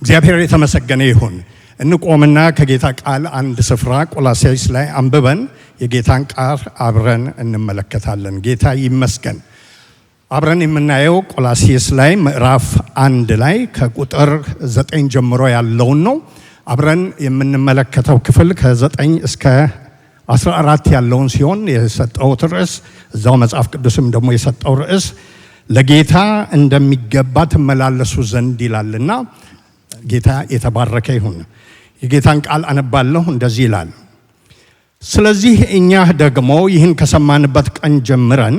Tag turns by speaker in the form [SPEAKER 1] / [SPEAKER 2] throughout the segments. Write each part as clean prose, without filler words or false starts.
[SPEAKER 1] እግዚአብሔር የተመሰገነ ይሁን። እንቆምና ከጌታ ቃል አንድ ስፍራ ቆላስይስ ላይ አንብበን የጌታን ቃል አብረን እንመለከታለን። ጌታ ይመስገን። አብረን የምናየው ቆላስይስ ላይ ምዕራፍ 1 ላይ ከቁጥር 9 ጀምሮ ያለውን ነው። አብረን የምንመለከተው ክፍል ከ9 እስከ 14 ያለውን ሲሆን የሰጠው ርዕስ እዛው መጽሐፍ ቅዱስም ደግሞ የሰጠው ርዕስ ለጌታ እንደሚገባ ትመላለሱ ዘንድ ይላልና ጌታ የተባረከ ይሁን። የጌታን ቃል አነባለሁ። እንደዚህ ይላል። ስለዚህ እኛ ደግሞ ይህን ከሰማንበት ቀን ጀምረን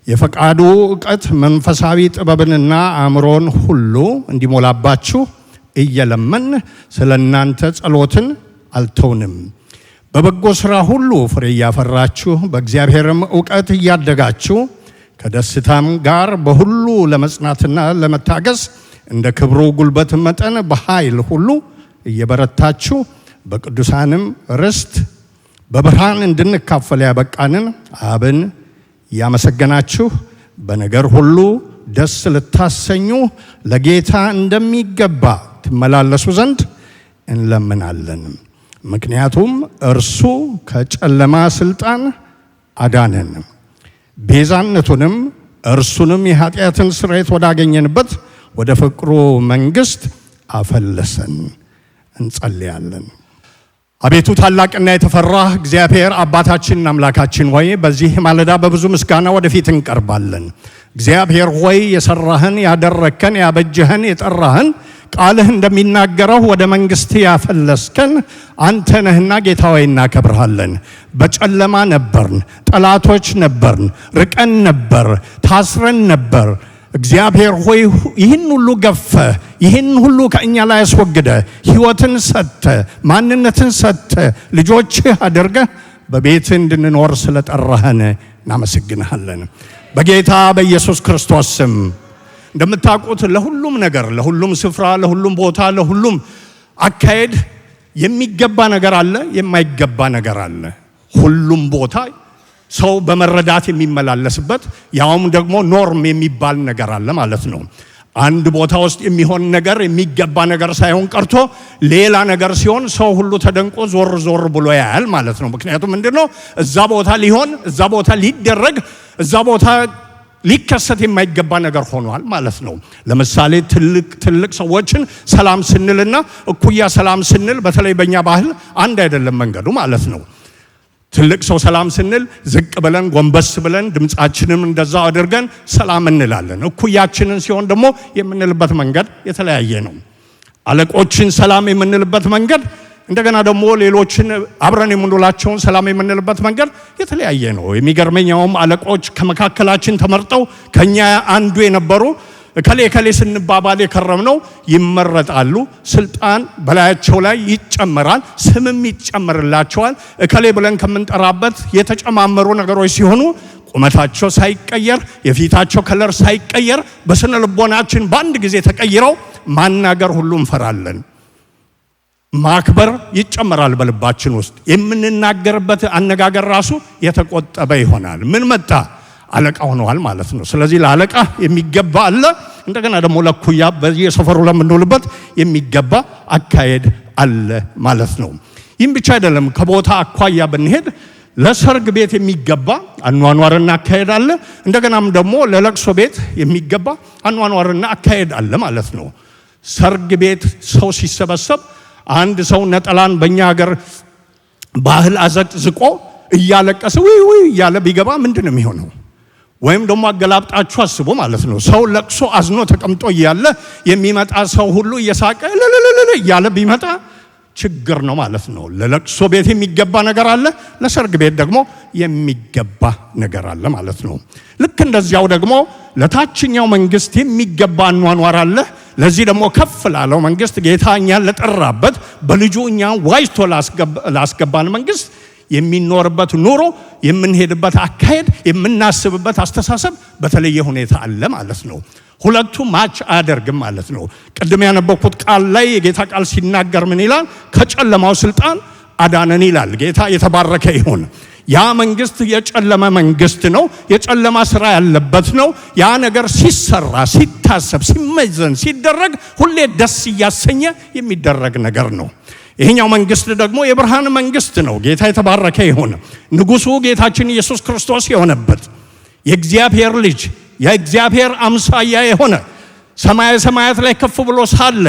[SPEAKER 1] የፈቃዱ ዕውቀት መንፈሳዊ ጥበብንና አእምሮን ሁሉ እንዲሞላባችሁ እየለመን ስለ እናንተ ጸሎትን አልተውንም። በበጎ ሥራ ሁሉ ፍሬ እያፈራችሁ በእግዚአብሔርም ዕውቀት እያደጋችሁ ከደስታም ጋር በሁሉ ለመጽናትና ለመታገስ እንደ ክብሩ ጉልበት መጠን በኃይል ሁሉ እየበረታችሁ በቅዱሳንም ርስት በብርሃን እንድንካፈል ያበቃንን አብን ያመሰገናችሁ በነገር ሁሉ ደስ ልታሰኙ ለጌታ እንደሚገባ ትመላለሱ ዘንድ እንለምናለን። ምክንያቱም እርሱ ከጨለማ ስልጣን አዳነን፣ ቤዛነቱንም እርሱንም የኃጢአትን ስርየት ወዳገኘንበት ወደ ፍቅሩ መንግሥት አፈለሰን። እንጸልያለን። አቤቱ ታላቅና የተፈራህ እግዚአብሔር አባታችንና አምላካችን ሆይ በዚህ ማለዳ በብዙ ምስጋና ወደፊት እንቀርባለን። እግዚአብሔር ሆይ የሰራህን፣ ያደረከን፣ ያበጀህን፣ የጠራህን ቃልህ እንደሚናገረው ወደ መንግሥት ያፈለስከን አንተ ነህና ጌታ ሆይ እናከብርሃለን። በጨለማ ነበርን፣ ጠላቶች ነበርን፣ ርቀን ነበር፣ ታስረን ነበር። እግዚአብሔር ሆይ ይህን ሁሉ ገፈ፣ ይህን ሁሉ ከእኛ ላይ አስወግደ፣ ሕይወትን ሰጥተ፣ ማንነትን ሰጥተ፣ ልጆችህ አድርገህ በቤት እንድንኖር ስለጠራህን እናመሰግንሃለን። በጌታ በኢየሱስ ክርስቶስ ስም እንደምታውቁት ለሁሉም ነገር፣ ለሁሉም ስፍራ፣ ለሁሉም ቦታ፣ ለሁሉም አካሄድ የሚገባ ነገር አለ፣ የማይገባ ነገር አለ። ሁሉም ቦታ ሰው በመረዳት የሚመላለስበት ያውም ደግሞ ኖርም የሚባል ነገር አለ ማለት ነው። አንድ ቦታ ውስጥ የሚሆን ነገር የሚገባ ነገር ሳይሆን ቀርቶ ሌላ ነገር ሲሆን ሰው ሁሉ ተደንቆ ዞር ዞር ብሎ ያያል ማለት ነው። ምክንያቱም ምንድነው? እዛ ቦታ ሊሆን፣ እዛ ቦታ ሊደረግ፣ እዛ ቦታ ሊከሰት የማይገባ ነገር ሆኗል ማለት ነው። ለምሳሌ ትልቅ ሰዎችን ሰላም ስንልና እኩያ ሰላም ስንል በተለይ በእኛ ባህል አንድ አይደለም መንገዱ ማለት ነው። ትልቅ ሰው ሰላም ስንል ዝቅ ብለን ጎንበስ ብለን ድምፃችንም እንደዛ አድርገን ሰላም እንላለን። እኩያችንን ሲሆን ደግሞ የምንልበት መንገድ የተለያየ ነው። አለቆችን ሰላም የምንልበት መንገድ፣ እንደገና ደግሞ ሌሎችን አብረን የምንውላቸውን ሰላም የምንልበት መንገድ የተለያየ ነው። የሚገርመኛውም አለቆች ከመካከላችን ተመርጠው ከኛ አንዱ የነበሩ ከሌ ስንባባል የከረምነው ይመረጣሉ። ስልጣን በላያቸው ላይ ይጨመራል፣ ስምም ይጨመርላቸዋል። እከሌ ብለን ከምንጠራበት የተጨማመሩ ነገሮች ሲሆኑ ቁመታቸው ሳይቀየር፣ የፊታቸው ከለር ሳይቀየር በስነ ልቦናችን በአንድ ጊዜ ተቀይረው ማናገር ሁሉ እንፈራለን። ማክበር ይጨመራል በልባችን ውስጥ። የምንናገርበት አነጋገር ራሱ የተቆጠበ ይሆናል። ምን መጣ? አለቃ ሆነዋል ማለት ነው። ስለዚህ ለአለቃ የሚገባ አለ፣ እንደገና ደግሞ ለኩያ በየሰፈሩ ለምንውልበት የሚገባ አካሄድ አለ ማለት ነው። ይህም ብቻ አይደለም። ከቦታ አኳያ ብንሄድ ለሰርግ ቤት የሚገባ አኗኗርና አካሄድ አለ፣ እንደገናም ደግሞ ለለቅሶ ቤት የሚገባ አኗኗርና አካሄድ አለ ማለት ነው። ሰርግ ቤት ሰው ሲሰበሰብ አንድ ሰው ነጠላን በእኛ ሀገር ባህል አዘቅዝቆ እያለቀሰ ውይ እያለ ቢገባ ምንድን ነው የሚሆነው? ወይም ደግሞ አገላብጣችሁ አስቡ ማለት ነው። ሰው ለቅሶ አዝኖ ተቀምጦ እያለ የሚመጣ ሰው ሁሉ እየሳቀ ለለለለ እያለ ቢመጣ ችግር ነው ማለት ነው። ለለቅሶ ቤት የሚገባ ነገር አለ፣ ለሰርግ ቤት ደግሞ የሚገባ ነገር አለ ማለት ነው። ልክ እንደዚያው ደግሞ ለታችኛው መንግስት የሚገባ አኗኗር አለ። ለዚህ ደግሞ ከፍ ላለው መንግስት ጌታ እኛን ለጠራበት በልጁ እኛን ዋጅቶ ላስገባን መንግስት የሚኖርበት ኑሮ፣ የምንሄድበት አካሄድ፣ የምናስብበት አስተሳሰብ በተለየ ሁኔታ አለ ማለት ነው። ሁለቱ ማች አያደርግም ማለት ነው። ቅድም ያነበብኩት ቃል ላይ የጌታ ቃል ሲናገር ምን ይላል? ከጨለማው ስልጣን አዳነን ይላል። ጌታ የተባረከ ይሁን። ያ መንግስት የጨለማ መንግስት ነው። የጨለማ ስራ ያለበት ነው። ያ ነገር ሲሰራ፣ ሲታሰብ፣ ሲመዘን፣ ሲደረግ ሁሌ ደስ እያሰኘ የሚደረግ ነገር ነው። ይሄኛው መንግስት ደግሞ የብርሃን መንግስት ነው። ጌታ የተባረከ ይሁን። ንጉሱ ጌታችን ኢየሱስ ክርስቶስ የሆነበት የእግዚአብሔር ልጅ የእግዚአብሔር አምሳያ የሆነ ሰማየ ሰማያት ላይ ከፍ ብሎ ሳለ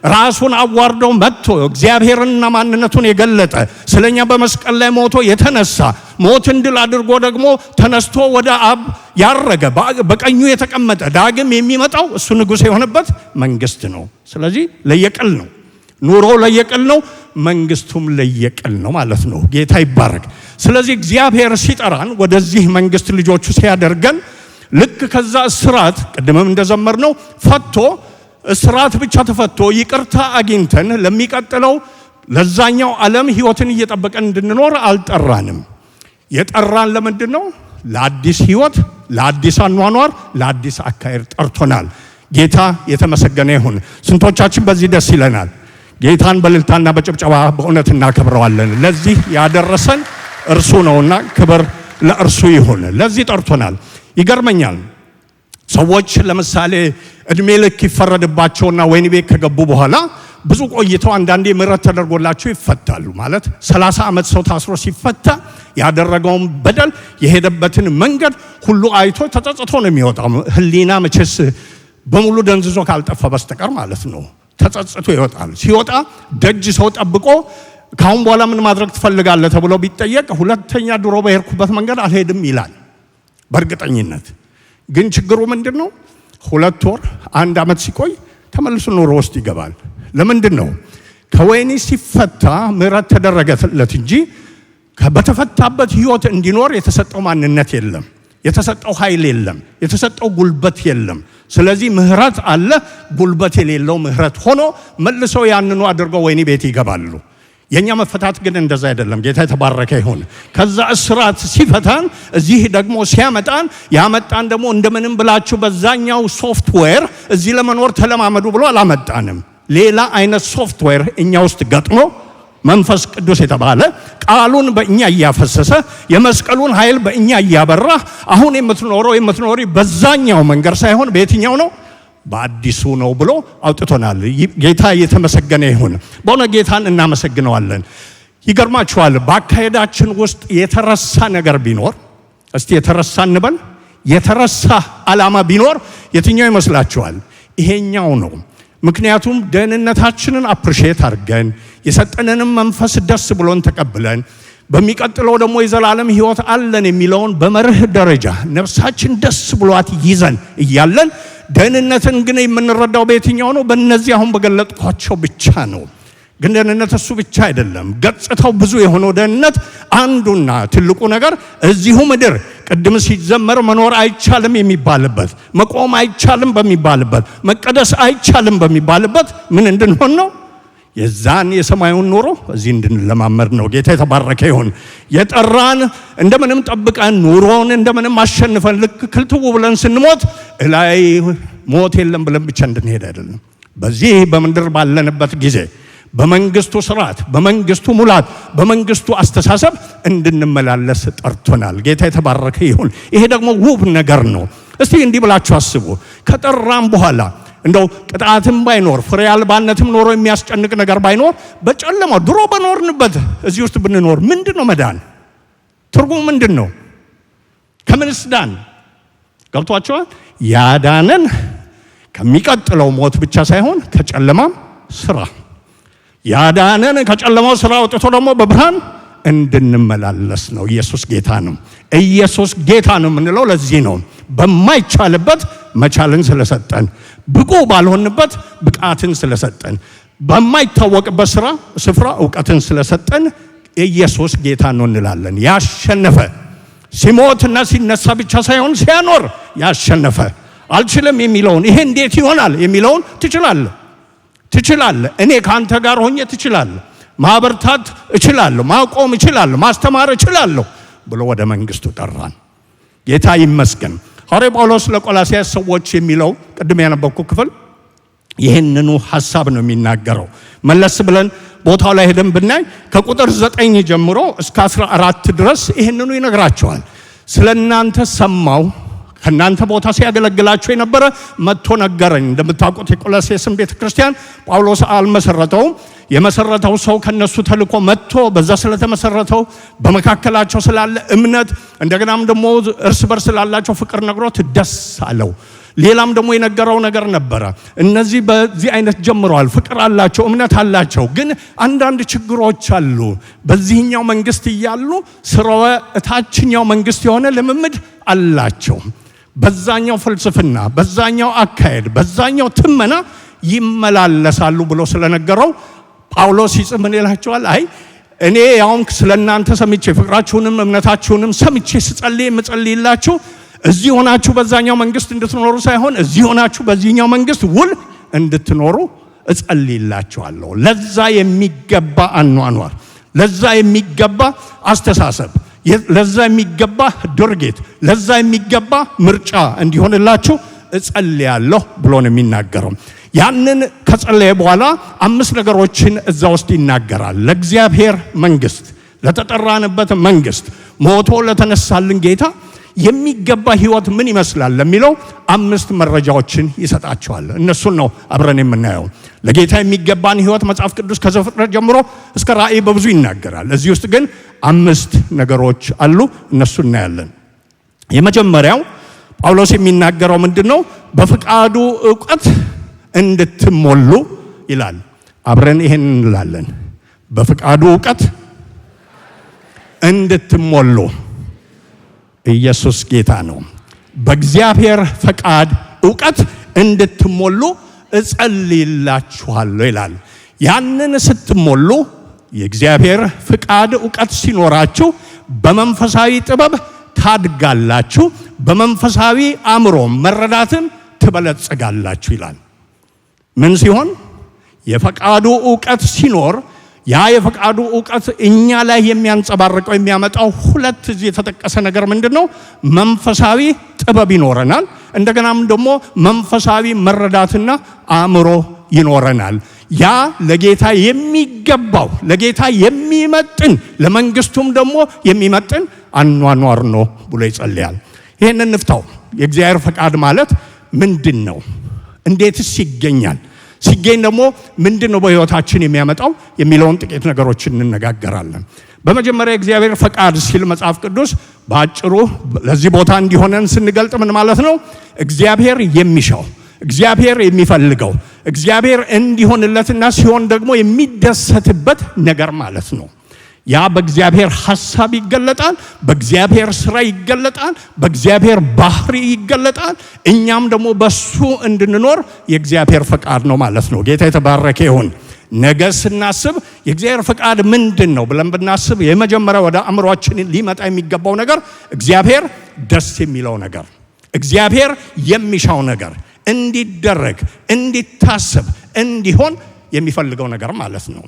[SPEAKER 1] ራሱን አዋርዶ መጥቶ እግዚአብሔርንና ማንነቱን የገለጠ ስለኛ በመስቀል ላይ ሞቶ የተነሳ ሞትን ድል አድርጎ ደግሞ ተነስቶ ወደ አብ ያረገ በቀኙ የተቀመጠ ዳግም የሚመጣው እሱ ንጉሥ የሆነበት መንግስት ነው። ስለዚህ ለየቅል ነው። ኑሮ ለየቅል ነው። መንግስቱም ለየቅል ነው ማለት ነው። ጌታ ይባረክ። ስለዚህ እግዚአብሔር ሲጠራን ወደዚህ መንግስት ልጆቹ ሲያደርገን ልክ ከዛ እስራት ቅድምም እንደዘመርነው ፈቶ እስራት ብቻ ተፈቶ ይቅርታ አግኝተን ለሚቀጥለው ለዛኛው ዓለም ህይወትን እየጠበቀን እንድንኖር አልጠራንም። የጠራን ለምንድን ነው? ለአዲስ ህይወት፣ ለአዲስ አኗኗር፣ ለአዲስ አካሄድ ጠርቶናል። ጌታ የተመሰገነ ይሁን። ስንቶቻችን በዚህ ደስ ይለናል? ጌታን በእልልታና በጭብጨባ በእውነት እናከብረዋለን። ለዚህ ያደረሰን እርሱ ነውና ክብር ለእርሱ ይሁን። ለዚህ ጠርቶናል። ይገርመኛል። ሰዎች ለምሳሌ እድሜ ልክ ይፈረድባቸውና ወህኒ ቤት ከገቡ በኋላ ብዙ ቆይተው አንዳንዴ ምህረት ተደርጎላቸው ይፈታሉ። ማለት 30 ዓመት ሰው ታስሮ ሲፈታ ያደረገውን በደል የሄደበትን መንገድ ሁሉ አይቶ ተጸጽቶ ነው የሚወጣው። ህሊና መቼስ በሙሉ ደንዝዞ ካልጠፋ በስተቀር ማለት ነው። ተጸጽቶ ይወጣል። ሲወጣ ደጅ ሰው ጠብቆ ካሁን በኋላ ምን ማድረግ ትፈልጋለህ ተብሎ ቢጠየቅ ሁለተኛ ድሮ በሄድኩበት መንገድ አልሄድም ይላል በእርግጠኝነት። ግን ችግሩ ምንድነው? 2 ወር 1 ዓመት ሲቆይ ተመልሶ ኑሮ ውስጥ ይገባል። ለምንድን ነው? ከወህኒ ሲፈታ ምህረት ተደረገለት እንጂ በተፈታበት ህይወት እንዲኖር የተሰጠው ማንነት የለም፣ የተሰጠው ኃይል የለም፣ የተሰጠው ጉልበት የለም። ስለዚህ ምህረት አለ። ጉልበት የሌለው ምህረት ሆኖ መልሰው ያንኑ አድርገው ወህኒ ቤት ይገባሉ። የኛ መፈታት ግን እንደዛ አይደለም። ጌታ የተባረከ ይሁን። ከዛ እስራት ሲፈታን እዚህ ደግሞ ሲያመጣን ያመጣን ደግሞ እንደምንም ብላችሁ በዛኛው ሶፍትዌር እዚህ ለመኖር ተለማመዱ ብሎ አላመጣንም። ሌላ አይነት ሶፍትዌር እኛ ውስጥ ገጥሞ መንፈስ ቅዱስ የተባለ ቃሉን በእኛ እያፈሰሰ የመስቀሉን ኃይል በእኛ እያበራ አሁን የምትኖሪ በዛኛው መንገድ ሳይሆን በየትኛው ነው? በአዲሱ ነው ብሎ አውጥቶናል። ጌታ የተመሰገነ ይሁን። በእውነ ጌታን እናመሰግነዋለን። ይገርማችኋል፣ በአካሄዳችን ውስጥ የተረሳ ነገር ቢኖር፣ እስቲ የተረሳ እንበል፣ የተረሳ ዓላማ ቢኖር የትኛው ይመስላችኋል? ይሄኛው ነው። ምክንያቱም ደህንነታችንን አፕሪሼት አድርገን የሰጠንንም መንፈስ ደስ ብሎን ተቀብለን በሚቀጥለው ደግሞ የዘላለም ህይወት አለን የሚለውን በመርህ ደረጃ ነፍሳችን ደስ ብሏት ይዘን እያለን ደህንነትን ግን የምንረዳው በየትኛው ነው? በእነዚህ አሁን በገለጥኳቸው ብቻ ነው። ግን ደህንነት እሱ ብቻ አይደለም። ገጽታው ብዙ የሆነው ደህንነት አንዱና ትልቁ ነገር እዚሁ ምድር ቅድም ሲዘመር መኖር አይቻልም የሚባልበት፣ መቆም አይቻልም በሚባልበት፣ መቀደስ አይቻልም በሚባልበት ምን እንድንሆን ነው? የዛን የሰማዩን ኑሮ እዚህ እንድንለማመድ ነው። ጌታ የተባረከ ይሁን። የጠራን እንደምንም ጠብቀን ኑሮን እንደምንም አሸንፈን ልክ ክልትው ብለን ስንሞት እላይ ሞት የለም ብለን ብቻ እንድንሄድ አይደለም። በዚህ በምድር ባለንበት ጊዜ በመንግስቱ ስርዓት፣ በመንግስቱ ሙላት፣ በመንግስቱ አስተሳሰብ እንድንመላለስ ጠርቶናል። ጌታ የተባረከ ይሁን። ይሄ ደግሞ ውብ ነገር ነው። እስቲ እንዲህ ብላችሁ አስቡ። ከጠራን በኋላ እንደው ቅጣትም ባይኖር ፍሬ አልባነትም ኖሮ የሚያስጨንቅ ነገር ባይኖር በጨለማው ድሮ በኖርንበት እዚህ ውስጥ ብንኖር ምንድነው መዳን? ትርጉሙ ምንድነው? ከምንስ ዳን? ገብቷችኋል? ያዳነን ከሚቀጥለው ሞት ብቻ ሳይሆን ከጨለማም ስራ ያዳነን ከጨለማው ስራ ወጥቶ ደግሞ በብርሃን እንድንመላለስ ነው። ኢየሱስ ጌታ ነው። ኢየሱስ ጌታ ነው የምንለው ለዚህ ነው። በማይቻልበት መቻልን ስለሰጠን፣ ብቁ ባልሆንበት ብቃትን ስለሰጠን፣ በማይታወቅበት ስፍራ ዕውቀትን ስለሰጠን ኢየሱስ ጌታ ነው እንላለን። ያሸነፈ ሲሞትና ሲነሳ ብቻ ሳይሆን ሲያኖር ያሸነፈ አልችልም የሚለውን ይሄ እንዴት ይሆናል የሚለውን ትችላለህ፣ እኔ ካንተ ጋር ሆኜ ትችላለህ፣ ማበርታት እችላለሁ፣ ማቆም እችላለሁ፣ ማስተማር እችላለሁ ብሎ ወደ መንግስቱ ጠራን። ጌታ ይመስገን። ሐዋርያው ጳውሎስ ለቆላስይስ ሰዎች የሚለው ቅድም ያነበብኩ ክፍል ይህንኑ ሐሳብ ነው የሚናገረው። መለስ ብለን ቦታው ላይ ሄደን ብናይ ከቁጥር 9 ጀምሮ እስከ 14 ድረስ ይህንኑ ይነግራቸዋል። ስለናንተ ሰማው፣ ከናንተ ቦታ ሲያገለግላቸው የነበረ መጥቶ ነገረኝ። እንደምታውቁት የቆላስይስን ቤተክርስቲያን ጳውሎስ አልመሰረተውም። የመሰረተው ሰው ከነሱ ተልኮ መጥቶ በዛ ስለተመሰረተው በመካከላቸው ስላለ እምነት እንደገናም ደግሞ እርስ በርስ ስላላቸው ፍቅር ነግሮት ደስ አለው። ሌላም ደግሞ የነገረው ነገር ነበረ። እነዚህ በዚህ አይነት ጀምረዋል፣ ፍቅር አላቸው፣ እምነት አላቸው፣ ግን አንዳንድ ችግሮች አሉ። በዚህኛው መንግስት እያሉ ስራው እታችኛው መንግስት የሆነ ልምምድ አላቸው። በዛኛው ፍልስፍና፣ በዛኛው አካሄድ፣ በዛኛው ትመና ይመላለሳሉ ብሎ ስለነገረው ጳውሎስ ይጽፍ ምን ይላቸዋል? አይ እኔ ያውም ስለናንተ ሰምቼ ፍቅራችሁንም እምነታችሁንም ሰምቼ ስጸልይላችሁ እዚህ ሆናችሁ በዛኛው መንግስት እንድትኖሩ ሳይሆን እዚህ ሆናችሁ በዚህኛው መንግስት ውል እንድትኖሩ እጸልይላችኋለሁ። ለዛ የሚገባ አኗኗር፣ ለዛ የሚገባ አስተሳሰብ፣ ለዛ የሚገባ ድርጊት፣ ለዛ የሚገባ ምርጫ እንዲሆንላችሁ እጸልያለሁ ብሎ ነው የሚናገረው። ያንን ከጸለየ በኋላ 5 ነገሮችን እዛ ውስጥ ይናገራል። ለእግዚአብሔር መንግስት፣ ለተጠራንበት መንግስት፣ ሞቶ ለተነሳልን ጌታ የሚገባ ህይወት ምን ይመስላል ለሚለው 5 መረጃዎችን ይሰጣቸዋል። እነሱን ነው አብረን የምናየው። ለጌታ የሚገባን ህይወት መጽሐፍ ቅዱስ ከዘፍጥረት ጀምሮ እስከ ራእይ በብዙ ይናገራል። እዚህ ውስጥ ግን 5 ነገሮች አሉ። እነሱን እናያለን። የመጀመሪያው ጳውሎስ የሚናገረው ምንድነው? በፍቃዱ ዕውቀት እንድትሞሉ ይላል። አብረን ይሄን እንላለን። በፍቃዱ ዕውቀት እንድትሞሉ። ኢየሱስ ጌታ ነው። በእግዚአብሔር ፈቃድ ዕውቀት እንድትሞሉ እጸልይላችኋለሁ ይላል። ያንን ስትሞሉ የእግዚአብሔር ፈቃድ ዕውቀት ሲኖራችሁ በመንፈሳዊ ጥበብ ታድጋላችሁ፣ በመንፈሳዊ አእምሮ መረዳትን ትበለጽጋላችሁ ይላል። ምን ሲሆን? የፈቃዱ ዕውቀት ሲኖር ያ የፈቃዱ ዕውቀት እኛ ላይ የሚያንጸባርቀው የሚያመጣው 2 እዚህ የተጠቀሰ ነገር ምንድነው? መንፈሳዊ ጥበብ ይኖረናል። እንደገናም ደግሞ መንፈሳዊ መረዳትና አእምሮ ይኖረናል። ያ ለጌታ የሚገባው ለጌታ የሚመጥን ለመንግስቱም ደግሞ የሚመጥን አኗኗር ነው ብሎ ይጸልያል። ይሄንን እንፍታው። የእግዚአብሔር ፈቃድ ማለት ምንድነው? እንዴትስ ይገኛል? ሲገኝ ደግሞ ምንድነው በህይወታችን የሚያመጣው የሚለውን ጥቂት ነገሮችን እንነጋገራለን። በመጀመሪያ እግዚአብሔር ፈቃድ ሲል መጽሐፍ ቅዱስ በአጭሩ ለዚህ ቦታ እንዲሆነን ስንገልጥ ምን ማለት ነው? እግዚአብሔር የሚሻው፣ እግዚአብሔር የሚፈልገው፣ እግዚአብሔር እንዲሆንለትና ሲሆን ደግሞ የሚደሰትበት ነገር ማለት ነው። ያ በእግዚአብሔር ሐሳብ ይገለጣል፣ በእግዚአብሔር ስራ ይገለጣል፣ በእግዚአብሔር ባህሪ ይገለጣል። እኛም ደግሞ በሱ እንድንኖር የእግዚአብሔር ፈቃድ ነው ማለት ነው። ጌታ የተባረከ ይሁን። ነገ ስናስብ የእግዚአብሔር ፈቃድ ምንድን ነው ብለን ብናስብ የመጀመሪያ ወደ አእምሯችን ሊመጣ የሚገባው ነገር እግዚአብሔር ደስ የሚለው ነገር፣ እግዚአብሔር የሚሻው ነገር እንዲደረግ፣ እንዲታሰብ፣ እንዲሆን የሚፈልገው ነገር ማለት ነው።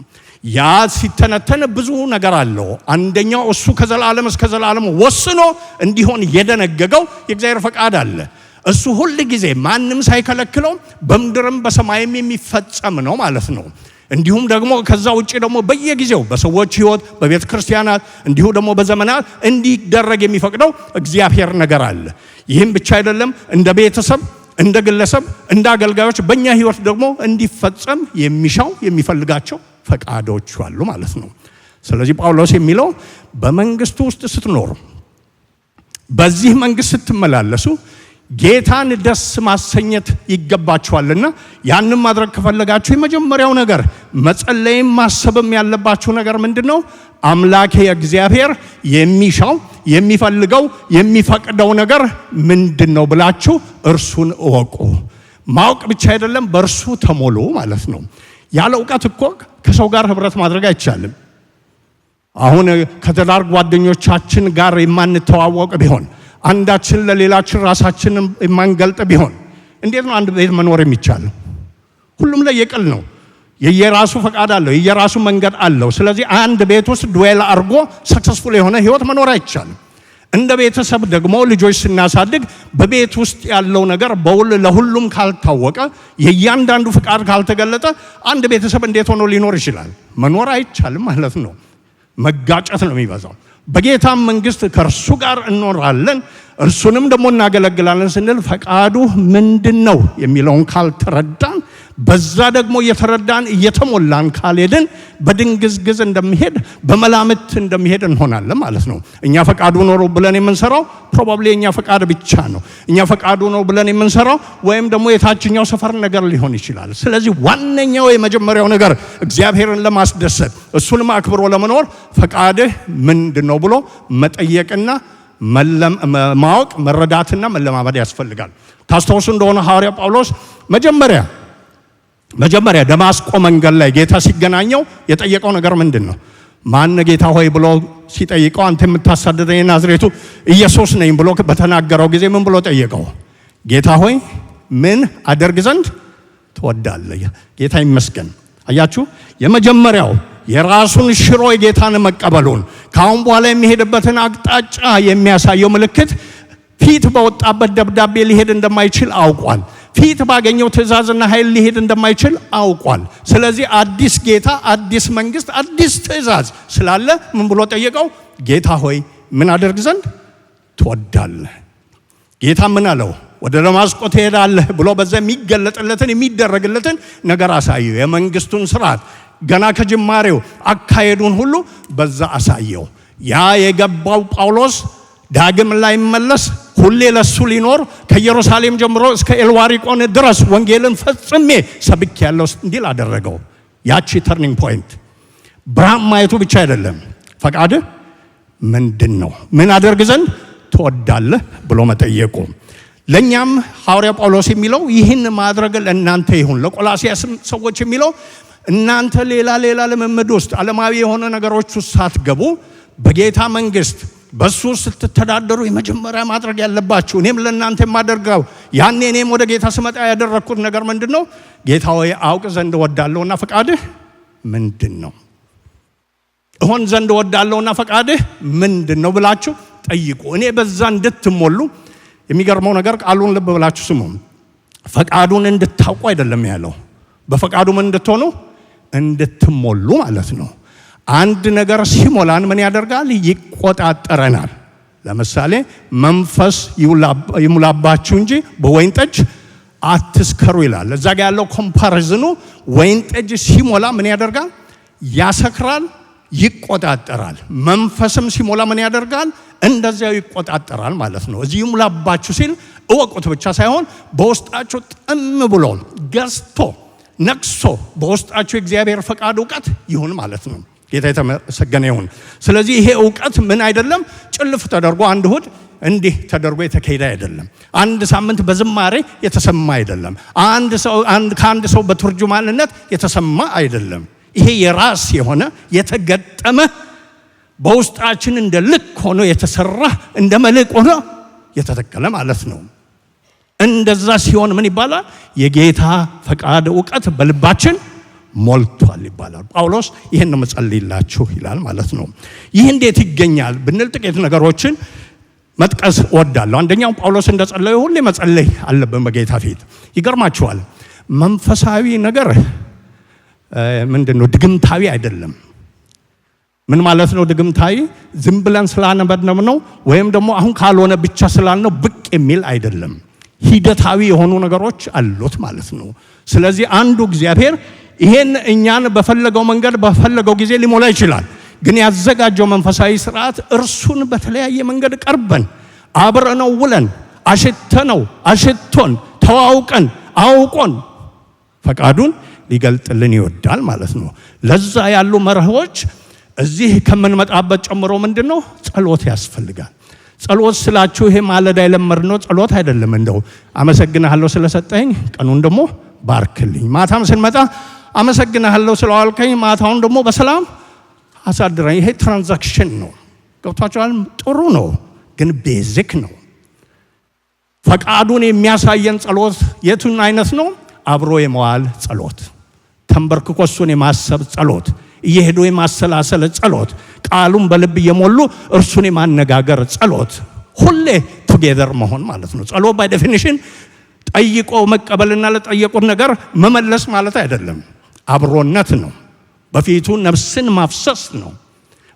[SPEAKER 1] ያ ሲተነተን ብዙ ነገር አለው። አንደኛው እሱ ከዘላለም እስከ ዘላለም ወስኖ እንዲሆን የደነገገው የእግዚአብሔር ፈቃድ አለ። እሱ ሁሉ ጊዜ ማንም ሳይከለክለው በምድርም በሰማይም የሚፈጸም ነው ማለት ነው። እንዲሁም ደግሞ ከዛ ውጪ ደግሞ በየጊዜው በሰዎች ህይወት፣ በቤተ ክርስቲያናት እንዲሁ ደግሞ በዘመናት እንዲደረግ የሚፈቅደው እግዚአብሔር ነገር አለ። ይህም ብቻ አይደለም፣ እንደ ቤተሰብ፣ እንደ ግለሰብ፣ እንደ አገልጋዮች በእኛ ህይወት ደግሞ እንዲፈጸም የሚሻው የሚፈልጋቸው ፈቃዶች አሉ ማለት ነው። ስለዚህ ጳውሎስ የሚለው በመንግስቱ ውስጥ ስትኖሩ፣ በዚህ መንግስት ስትመላለሱ ጌታን ደስ ማሰኘት ይገባችኋልና ያንን ማድረግ ከፈለጋችሁ የመጀመሪያው ነገር መጸለይም ማሰብም ያለባችሁ ነገር ምንድነው? አምላኬ እግዚአብሔር የሚሻው የሚፈልገው የሚፈቅደው ነገር ምንድነው ብላችሁ እርሱን እወቁ። ማወቅ ብቻ አይደለም፣ በእርሱ ተሞሉ ማለት ነው። ያለ ዕውቀት እኮ ከሰው ጋር ህብረት ማድረግ አይቻልም። አሁን ከትዳር ጓደኞቻችን ጋር የማንተዋወቅ ቢሆን፣ አንዳችን ለሌላችን ራሳችንን የማንገልጥ ቢሆን እንዴት ነው አንድ ቤት መኖር የሚቻለው? ሁሉም ለየቅል ነው። የየራሱ ፈቃድ አለው፣ የየራሱ መንገድ አለው። ስለዚህ አንድ ቤት ውስጥ ዱዌል አድርጎ ሰክሰስፉል የሆነ ህይወት መኖር አይቻልም። እንደ ቤተሰብ ደግሞ ልጆች ስናሳድግ በቤት ውስጥ ያለው ነገር በውል ለሁሉም ካልታወቀ የእያንዳንዱ ፍቃድ ካልተገለጠ አንድ ቤተሰብ እንዴት ሆኖ ሊኖር ይችላል? መኖር አይቻልም ማለት ነው። መጋጨት ነው የሚበዛው። በጌታም መንግስት ከእርሱ ጋር እንኖራለን እርሱንም ደግሞ እናገለግላለን ስንል ፈቃዱ ምንድነው የሚለውን ካልተረዳን በዛ ደግሞ እየተረዳን እየተሞላን ካልሄድን በድንግዝግዝ እንደሚሄድ በመላምት እንደሚሄድ እንሆናለን ማለት ነው። እኛ ፈቃዱ ነው ብለን የምንሰራው ፕሮባብሊ እኛ ፈቃድ ብቻ ነው። እኛ ፈቃዱ ነው ብለን የምንሰራው ወይም ደግሞ የታችኛው ሰፈር ነገር ሊሆን ይችላል። ስለዚህ ዋነኛው የመጀመሪያው ነገር እግዚአብሔርን ለማስደሰት እሱንም አክብሮ ለመኖር ፈቃድህ ምንድነው ብሎ መጠየቅና ማወቅ መረዳትና መለማመድ ያስፈልጋል። ታስታውሱ እንደሆነ ሐዋርያ ጳውሎስ መጀመሪያ ደማስቆ መንገድ ላይ ጌታ ሲገናኘው የጠየቀው ነገር ምንድነው? ማን ጌታ ሆይ ብሎ ሲጠይቀው አንተ የምታሳድደኝ ናዝሬቱ ኢየሱስ ነኝ ብሎ በተናገረው ጊዜ ምን ብሎ ጠየቀው? ጌታ ሆይ ምን አደርግ ዘንድ ትወዳለህ? ጌታ ይመስገን። አያችሁ፣ የመጀመሪያው የራሱን ሽሮ የጌታን መቀበሉን ካሁን በኋላ የሚሄድበትን አቅጣጫ የሚያሳየው ምልክት ፊት በወጣበት ደብዳቤ ሊሄድ እንደማይችል አውቋል። ፊት ባገኘው ትእዛዝና ኃይል ሊሄድ እንደማይችል አውቋል። ስለዚህ አዲስ ጌታ፣ አዲስ መንግስት፣ አዲስ ትእዛዝ ስላለ ምን ብሎ ጠየቀው? ጌታ ሆይ ምን አደርግ ዘንድ ትወዳለህ? ጌታ ምን አለው? ወደ ደማስቆ ትሄዳለህ ብሎ በዛ የሚገለጥለትን የሚደረግለትን ነገር አሳየው። የመንግስቱን ስርዓት ገና ከጅማሬው አካሄዱን ሁሉ በዛ አሳየው። ያ የገባው ጳውሎስ ዳግም ላይ መለስ ሁሌ ለሱ ሊኖር ከኢየሩሳሌም ጀምሮ እስከ ኤልዋሪቆን ድረስ ወንጌልን ፈጽሜ ሰብክ ያለው እንዲል አደረገው። ያቺ ተርኒንግ ፖይንት ብርሃን ማየቱ ብቻ አይደለም፣ ፈቃድ ምንድነው? ምን አደርግ ዘንድ ትወዳለህ ብሎ መጠየቁ። ለኛም ሐዋርያ ጳውሎስ የሚለው ይህን ማድረግ ለእናንተ ይሁን። ለቆላስያስ ሰዎች የሚለው እናንተ ሌላ ልምምድ ውስጥ ዓለማዊ የሆነ ነገሮች ውስጥ ሳትገቡ በጌታ መንግስት በሱ ስትተዳደሩ የመጀመሪያ ማድረግ ያለባችሁ እኔም ለእናንተ የማደርገው ያኔ እኔም ወደ ጌታ ስመጣ ያደረኩት ነገር ምንድነው? ጌታ ሆይ አውቅ ዘንድ ወዳለሁና ፈቃድህ ምንድነው? እሆን ዘንድ ወዳለሁና ፈቃድህ ምንድነው ብላችሁ ጠይቁ። እኔ በዛ እንድትሞሉ የሚገርመው ነገር ቃሉን ልብ ብላችሁ ስሙ። ፈቃዱን እንድታውቁ አይደለም ያለው፣ በፈቃዱ ምን እንድትሆኑ እንድትሞሉ ማለት ነው። አንድ ነገር ሲሞላን ምን ያደርጋል? ይቆጣጠረናል። ለምሳሌ መንፈስ ይሙላባችሁ እንጂ በወይን ጠጅ አትስከሩ ይላል። እዛ ጋር ያለው ኮምፓሪዝኑ ወይን ጠጅ ሲሞላ ምን ያደርጋል? ያሰክራል፣ ይቆጣጠራል። መንፈስም ሲሞላ ምን ያደርጋል? እንደዚያው ይቆጣጠራል ማለት ነው። እዚህ ይሙላባችሁ ሲል እወቁት ብቻ ሳይሆን በውስጣችሁ ጥም ብሎ ገዝቶ ነቅሶ በውስጣችሁ የእግዚአብሔር ፈቃድ ዕውቀት ይሁን ማለት ነው። ጌታ የተመሰገነ ይሁን። ስለዚህ ይሄ ዕውቀት ምን አይደለም ጭልፍ ተደርጎ አንድ እሁድ እንዲህ ተደርጎ የተካሄደ አይደለም። አንድ ሳምንት በዝማሬ የተሰማ አይደለም። ከአንድ ሰው በትርጁማንነት የተሰማ አይደለም። ይሄ የራስ የሆነ የተገጠመ በውስጣችን እንደ ልክ ሆኖ የተሰራ እንደ መልሕቅ ሆኖ የተተከለ ማለት ነው። እንደዛ ሲሆን ምን ይባላል? የጌታ ፈቃድ ዕውቀት በልባችን ሞልቷል ይባላል። ጳውሎስ ይሄን መጸልይላችሁ ይላል ማለት ነው። ይህ እንዴት ይገኛል ብንል ጥቂት ነገሮችን መጥቀስ እወዳለሁ። አንደኛው ጳውሎስ እንደጸለየ ሁሌ መጸለይ አለብን በጌታ ፊት። ይገርማችኋል፣ መንፈሳዊ ነገር ምንድነው? ድግምታዊ አይደለም። ምን ማለት ነው ድግምታዊ? ዝም ብለን ስላነበብነው ነው ወይም ደግሞ አሁን ካልሆነ ብቻ ስላልነው ብቅ የሚል አይደለም። ሂደታዊ የሆኑ ነገሮች አሉት ማለት ነው። ስለዚህ አንዱ እግዚአብሔር ይሄን እኛን በፈለገው መንገድ በፈለገው ጊዜ ሊሞላ ይችላል። ግን ያዘጋጀው መንፈሳዊ ስርዓት እርሱን በተለያየ መንገድ ቀርበን አብረነው ውለን አሽቶን ተዋውቀን አውቆን ፈቃዱን ሊገልጥልን ይወዳል ማለት ነው። ለዛ ያሉ መርሆች እዚህ ከምንመጣበት ጨምሮ ምንድነው? ጸሎት ያስፈልጋል። ጸሎት ስላችሁ ይሄ ማለዳ የለመድነው ጸሎት አይደለም። እንደው አመሰግናለሁ ስለሰጠኝ ቀኑን ደግሞ ባርክልኝ፣ ማታም ስንመጣ አመሰግናለሁ ስለዋልከኝ ማታውን ደግሞ በሰላም አሳድረኝ። ይሄ ትራንዛክሽን ነው። ገብቷችኋል? ጥሩ ነው፣ ግን ቤዚክ ነው። ፈቃዱን የሚያሳየን ጸሎት የቱን አይነት ነው? አብሮ የመዋል ጸሎት፣ ተንበርክኮ እሱን የማሰብ ጸሎት፣ እየሄዱ የማሰላሰል ጸሎት፣ ቃሉን በልብ እየሞሉ እርሱን የማነጋገር ጸሎት፣ ሁሌ ቱጌዘር መሆን ማለት ነው። ጸሎት ባይ ዴፊኒሽን ጠይቆ መቀበልና ለጠየቁት ነገር መመለስ ማለት አይደለም። አብሮነት ነው። በፊቱ ነፍስን ማፍሰስ ነው።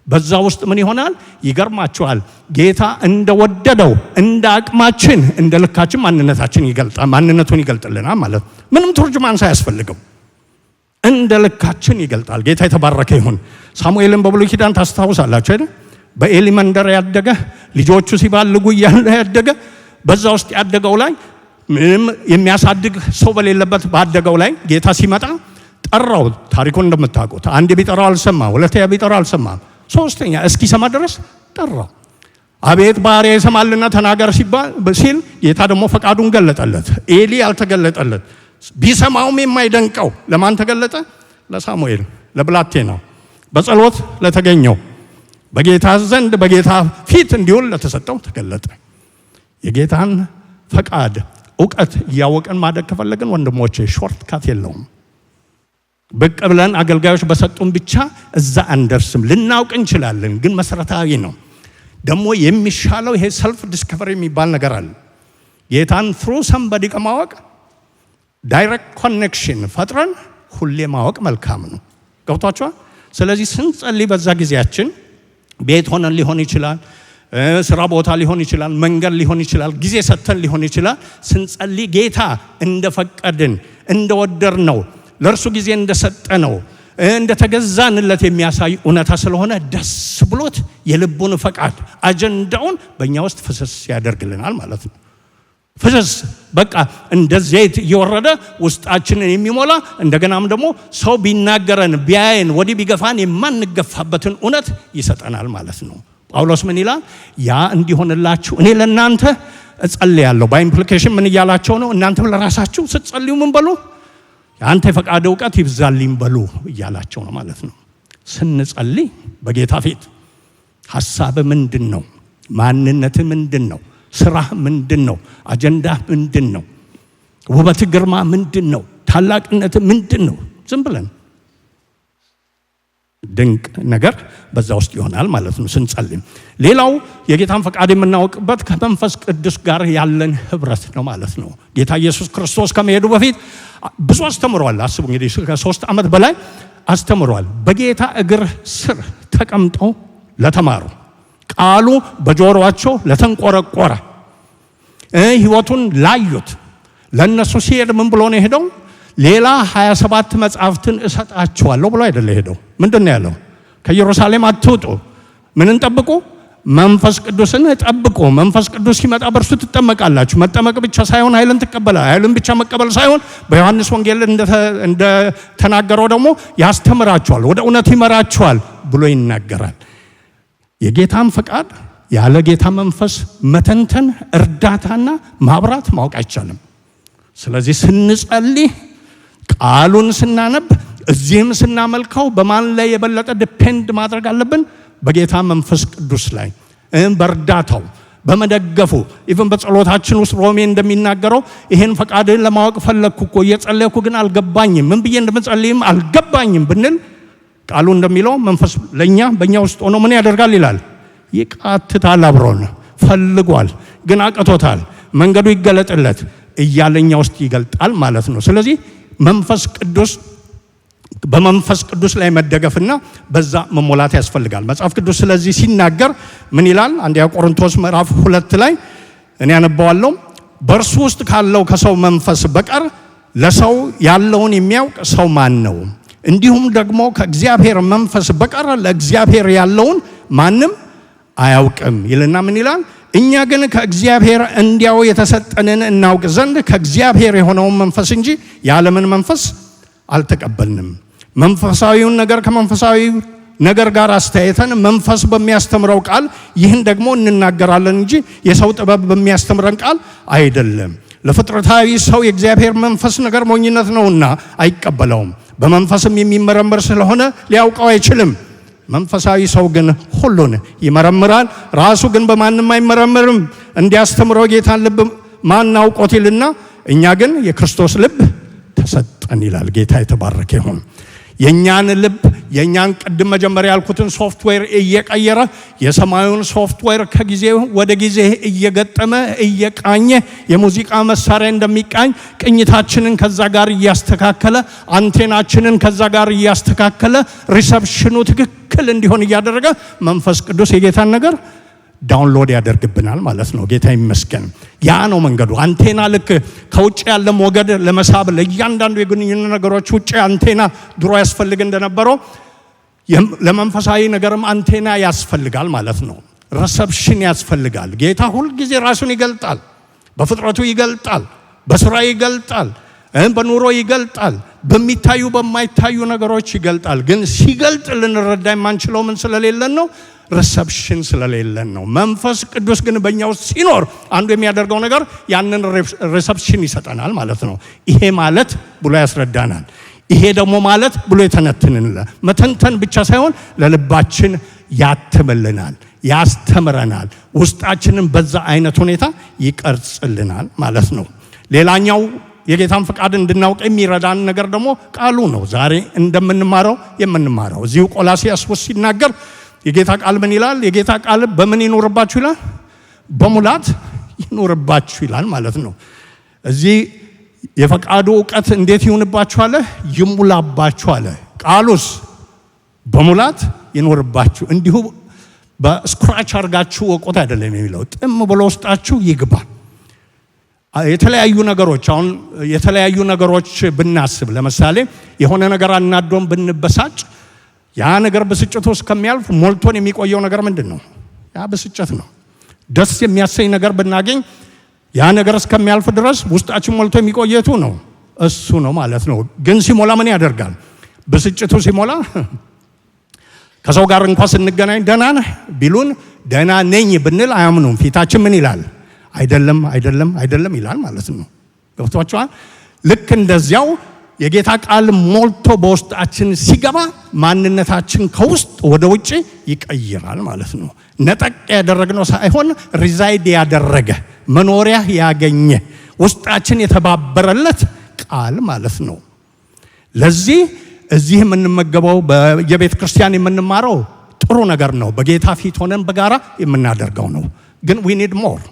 [SPEAKER 1] በዛ ውስጥ ምን ይሆናል? ይገርማችኋል። ጌታ እንደወደደው እንደ አቅማችን እንደ ልካችን ማንነቱን ይገልጥልናል ማለት ምንም ትርጅማን ሳያስፈልገው እንደ ልካችን ይገልጣል። ጌታ የተባረከ ይሁን። ሳሙኤልን በብሉይ ኪዳን ታስታውሳላችሁ አይደል? በኤሊ መንደር ያደገ ልጆቹ ሲባልጉ እያለ ያደገ በዛ ውስጥ ያደገው ላይ ምንም የሚያሳድግ ሰው በሌለበት ባደገው ላይ ጌታ ሲመጣ ጠራው። ታሪኩን እንደምታውቁት አንድ ቢጠራው አልሰማም፣ ሁለተኛ ቢጠራው አልሰማም፣ ሶስተኛ እስኪሰማ ድረስ ጠራው። አቤት ባሪያ ይሰማልና ተናገር ሲል ጌታ ደግሞ ፈቃዱን ገለጠለት። ኤሊ ያልተገለጠለት ቢሰማውም የማይደንቀው ለማን ተገለጠ? ለሳሙኤል፣ ለብላቴናው፣ በጸሎት ለተገኘው፣ በጌታ ዘንድ በጌታ ፊት እንዲውል ለተሰጠው ተገለጠ። የጌታን ፈቃድ እውቀት እያወቀን ማደግ ከፈለግን ወንድሞቼ ሾርት ካት የለውም። ብቅ ብለን አገልጋዮች በሰጡን ብቻ እዛ አንደርስም። ልናውቅ እንችላለን፣ ግን መሰረታዊ ነው። ደግሞ የሚሻለው ይሄ ሰልፍ ዲስከቨሪ የሚባል ነገር አለ። ጌታን ትሩ ሰምበዲ ከማወቅ ዳይሬክት ኮኔክሽን ፈጥረን ሁሌ ማወቅ መልካም ነው። ገብቷችኋል? ስለዚህ ስንጸልይ በዛ ጊዜያችን ቤት ሆነን ሊሆን ይችላል፣ ስራ ቦታ ሊሆን ይችላል፣ መንገድ ሊሆን ይችላል፣ ጊዜ ሰጥተን ሊሆን ይችላል። ስንጸልይ ጌታ እንደፈቀድን እንደወደር ነው ለእርሱ ጊዜ እንደሰጠ ነው እንደተገዛንለት የሚያሳይ እውነታ ስለሆነ ደስ ብሎት የልቡን ፈቃድ አጀንዳውን በእኛ ውስጥ ፍስስ ያደርግልናል ማለት ነው። ፍስስ በቃ እንደ ዘይት እየወረደ ውስጣችንን የሚሞላ እንደገናም ደግሞ ሰው ቢናገረን ቢያየን ወዲህ ቢገፋን የማንገፋበትን እውነት ይሰጠናል ማለት ነው። ጳውሎስ ምን ይላል? ያ እንዲሆንላችሁ እኔ ለእናንተ እጸልያለሁ። በኢምፕሊኬሽን ምን እያላቸው ነው? እናንተም ለራሳችሁ ስትጸልዩ ምን በሉ? የአንተ የፈቃድ እውቀት ይብዛልኝ በሉ እያላቸው ነው ማለት ነው። ስንጸልይ በጌታ ፊት ሐሳብ ምንድን ነው? ማንነት ምንድን ነው? ስራህ ምንድን ነው? አጀንዳህ ምንድን ነው? ውበት ግርማ ምንድን ነው? ታላቅነት ምንድን ነው? ዝም ብለን ድንቅ ነገር በዛ ውስጥ ይሆናል ማለት ነው ስንጸልይ። ሌላው የጌታን ፈቃድ የምናውቅበት ከመንፈስ ቅዱስ ጋር ያለን ህብረት ነው ማለት ነው። ጌታ ኢየሱስ ክርስቶስ ከመሄዱ በፊት ብዙ አስተምሯል። አስቡ እንግዲህ ከ3 ዓመት በላይ አስተምሯል። በጌታ እግር ስር ተቀምጠው ለተማሩ፣ ቃሉ በጆሮአቸው ለተንቆረቆረ፣ ህይወቱን ላዩት ለነሱ ሲሄድ ምን ብሎ ነው የሄደው? ሌላ 27 መጽሐፍትን እሰጣችኋለሁ ብሎ አይደለ ሄደው። ምንድነው ያለው? ከኢየሩሳሌም አትውጡ፣ ምንን ጠብቁ? መንፈስ ቅዱስን ጠብቁ። መንፈስ ቅዱስ ሲመጣ በእርሱ ትጠመቃላችሁ። መጠመቅ ብቻ ሳይሆን ኃይልን ትቀበላላችሁ። ኃይልን ብቻ መቀበል ሳይሆን በዮሐንስ ወንጌል እንደተናገረው ደግሞ ያስተምራችኋል፣ ወደ እውነት ይመራችኋል ብሎ ይናገራል። የጌታን ፈቃድ ያለ ጌታ መንፈስ መተንተን፣ እርዳታና ማብራት ማወቅ አይቻልም። ስለዚህ ስንጸልይ ቃሉን ስናነብ እዚህም ስናመልከው በማን ላይ የበለጠ ዲፔንድ ማድረግ አለብን? በጌታ መንፈስ ቅዱስ ላይ፣ በእርዳታው በመደገፉ። ኢቭን በጸሎታችን ውስጥ ሮሜ እንደሚናገረው ይሄን ፈቃድን ለማወቅ ፈለግኩ እኮ እየጸለይኩ ግን አልገባኝም፣ ምን ብዬ እንደምጸልይም አልገባኝም ብንል ቃሉ እንደሚለው መንፈስ ለኛ በእኛ ውስጥ ሆኖ ምን ያደርጋል ይላል? ይቃትታል፣ አብሮን ፈልጓል፣ ግን አቅቶታል፣ መንገዱ ይገለጥለት እያለኛ ውስጥ ይገልጣል ማለት ነው። ስለዚህ በመንፈስ ቅዱስ ላይ መደገፍና በዛ መሞላት ያስፈልጋል። መጽሐፍ ቅዱስ ስለዚህ ሲናገር ምን ይላል? አንደኛ ቆሮንቶስ ምዕራፍ 2 ላይ እኔ አነባዋለሁ። በእርሱ ውስጥ ካለው ከሰው መንፈስ በቀር ለሰው ያለውን የሚያውቅ ሰው ማን ነው? እንዲሁም ደግሞ ከእግዚአብሔር መንፈስ በቀር ለእግዚአብሔር ያለውን ማንም አያውቅም ይልና ምን ይላል? እኛ ግን ከእግዚአብሔር እንዲያው የተሰጠንን እናውቅ ዘንድ ከእግዚአብሔር የሆነውን መንፈስ እንጂ የዓለምን መንፈስ አልተቀበልንም። መንፈሳዊውን ነገር ከመንፈሳዊ ነገር ጋር አስተያየተን መንፈስ በሚያስተምረው ቃል ይህን ደግሞ እንናገራለን እንጂ የሰው ጥበብ በሚያስተምረን ቃል አይደለም። ለፍጥረታዊ ሰው የእግዚአብሔር መንፈስ ነገር ሞኝነት ነውና አይቀበለውም፣ በመንፈስም የሚመረመር ስለሆነ ሊያውቀው አይችልም። መንፈሳዊ ሰው ግን ሁሉን ይመረምራል፣ ራሱ ግን በማንም አይመረምርም። እንዲያስተምረው ጌታን ልብ ማን አውቆት ይልና እኛ ግን የክርስቶስ ልብ ተሰጠን ይላል። ጌታ የተባረከ ይሁን። የኛን ልብ የኛን ቅድም መጀመሪያ ያልኩትን ሶፍትዌር እየቀየረ የሰማዩን ሶፍትዌር ከጊዜ ወደ ጊዜ እየገጠመ እየቃኘ የሙዚቃ መሳሪያ እንደሚቃኝ ቅኝታችንን ከዛ ጋር እያስተካከለ አንቴናችንን ከዛ ጋር እያስተካከለ ሪሰፕሽኑ ትክክል እንዲሆን እያደረገ መንፈስ ቅዱስ የጌታን ነገር ዳውንሎድ ያደርግብናል ማለት ነው። ጌታ ይመስገን። ያ ነው መንገዱ። አንቴና ልክ ከውጭ ያለ ሞገድ ለመሳብ ለእያንዳንዱ የግንኙነት ነገሮች ውጭ አንቴና ድሮ ያስፈልግ እንደነበረው ለመንፈሳዊ ነገርም አንቴና ያስፈልጋል ማለት ነው። ሪሰፕሽን ያስፈልጋል። ጌታ ሁል ጊዜ ራሱን ይገልጣል። በፍጥረቱ ይገልጣል፣ በስራ ይገልጣል፣ በኑሮ ይገልጣል፣ በሚታዩ በማይታዩ ነገሮች ይገልጣል። ግን ሲገልጥ ልንረዳ የማንችለው ምን ስለሌለን ነው? ሪሰፕሽን ስለሌለን ነው። መንፈስ ቅዱስ ግን በእኛ ውስጥ ሲኖር አንዱ የሚያደርገው ነገር ያንን ሪሰፕሽን ይሰጠናል ማለት ነው። ይሄ ማለት ብሎ ያስረዳናል። ይሄ ደግሞ ማለት ብሎ የተነትንልናል። መተንተን ብቻ ሳይሆን ለልባችን ያትምልናል፣ ያስተምረናል፣ ውስጣችንን በዛ አይነት ሁኔታ ይቀርጽልናል ማለት ነው። ሌላኛው የጌታን ፈቃድ እንድናውቅ የሚረዳን ነገር ደግሞ ቃሉ ነው። ዛሬ እንደምንማረው የምንማረው እዚሁ ቆላስይስ ውስጥ ሲናገር የጌታ ቃል ምን ይላል? የጌታ ቃል በምን ይኖርባችሁ ይላል? በሙላት ይኖርባችሁ ይላል ማለት ነው። እዚህ የፈቃዱ ዕውቀት እንዴት ይሁንባችሁ አለ? ይሙላባችሁ አለ። ቃሉስ በሙላት ይኖርባችሁ። እንዲሁ በስክራች አርጋችሁ ወቆት አይደለም የሚለው፣ ጥም ብሎ ውስጣችሁ ይግባ። የተለያዩ ነገሮች አሁን የተለያዩ ነገሮች ብናስብ ለምሳሌ የሆነ ነገር አናዶን ብንበሳጭ ያ ነገር ብስጭቱ እስከሚያልፍ ሞልቶን የሚቆየው ነገር ምንድን ነው? ያ ብስጭት ነው። ደስ የሚያሰኝ ነገር ብናገኝ ያ ነገር እስከሚያልፍ ድረስ ውስጣችን ሞልቶ የሚቆየቱ ነው፣ እሱ ነው ማለት ነው። ግን ሲሞላ ምን ያደርጋል? ብስጭቱ ሲሞላ ከሰው ጋር እንኳን ስንገናኝ ደህና ነህ ቢሉን ደህና ነኝ ብንል አያምኑም። ፊታችን ምን ይላል? አይደለም አይደለም አይደለም ይላል ማለት ነው። ገብቷችኋል? ልክ እንደዚያው የጌታ ቃል ሞልቶ በውስጣችን ሲገባ ማንነታችን ከውስጥ ወደ ውጭ ይቀይራል ማለት ነው። ነጠቅ ያደረግነው ሳይሆን ሪዛይድ ያደረገ መኖሪያ ያገኘ ውስጣችን የተባበረለት ቃል ማለት ነው። ለዚህ እዚህ የምንመገበው በየቤተ ክርስቲያን የምንማረው ጥሩ ነገር ነው። በጌታ ፊት ሆነን በጋራ የምናደርገው ነው። ግን we need more።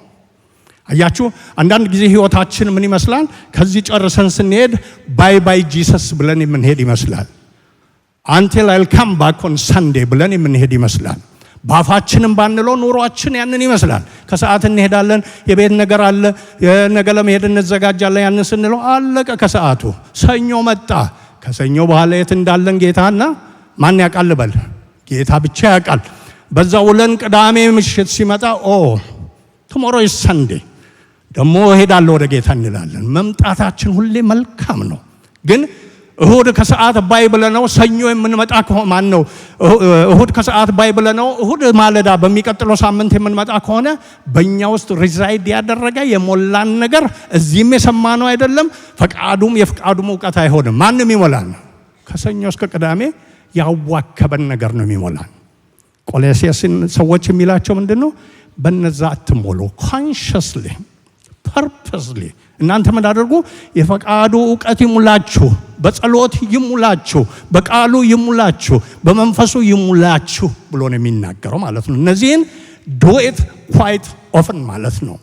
[SPEAKER 1] አያችሁ አንዳንድ ጊዜ ህይወታችን ምን ይመስላል? ከዚህ ጨርሰን ስንሄድ ባይ ባይ ጂሰስ ብለን የምንሄድ ይመስላል። until I'll come back on Sunday ብለን የምንሄድ ይመስላል። ባፋችንም ባንለው ኑሯችን ያንን ይመስላል። ከሰዓት እንሄዳለን፣ የቤት ነገር አለ፣ ነገ ለመሄድ እንዘጋጃለን። ያንን ስንለው አለቀ ከሰዓቱ። ሰኞ መጣ። ከሰኞ በኋላ የት እንዳለን ጌታና ማን ያውቃል? በል ጌታ ብቻ ያውቃል። በዛ ውለን ቅዳሜ ምሽት ሲመጣ tomorrow is Sunday ደግሞ ሄዳለሁ ወደ ጌታ እንላለን። መምጣታችን ሁሌ መልካም ነው። ግን እሁድ ከሰዓት ባይ ብለነው ሰኞ የምንመጣ ከሆነ ማን ነው እሁድ ከሰዓት ባይ ብለነው እሁድ ማለዳ በሚቀጥለው ሳምንት የምንመጣ ከሆነ በእኛ ውስጥ ሪዛይድ ያደረገ የሞላን ነገር እዚህም የሰማነው አይደለም። ፈቃዱም የፈቃዱም ዕውቀት አይሆንም። ማንም ይሞላን ከሰኞ እስከ ቅዳሜ ያዋከበን ነገር ነው የሚሞላን። ቆላስይስን ሰዎች የሚላቸው ምንድነው? በነዛ አትሞሉ። ኮንሺየስሊ ፐርፐስሊ እናንተ ምን አድርጉ? የፈቃዱ ዕውቀት ይሙላችሁ፣ በጸሎት ይሙላችሁ፣ በቃሉ ይሙላችሁ፣ በመንፈሱ ይሙላችሁ ብሎ ነው የሚናገረው ማለት ነው። እነዚህን do it quite often ማለት ነው።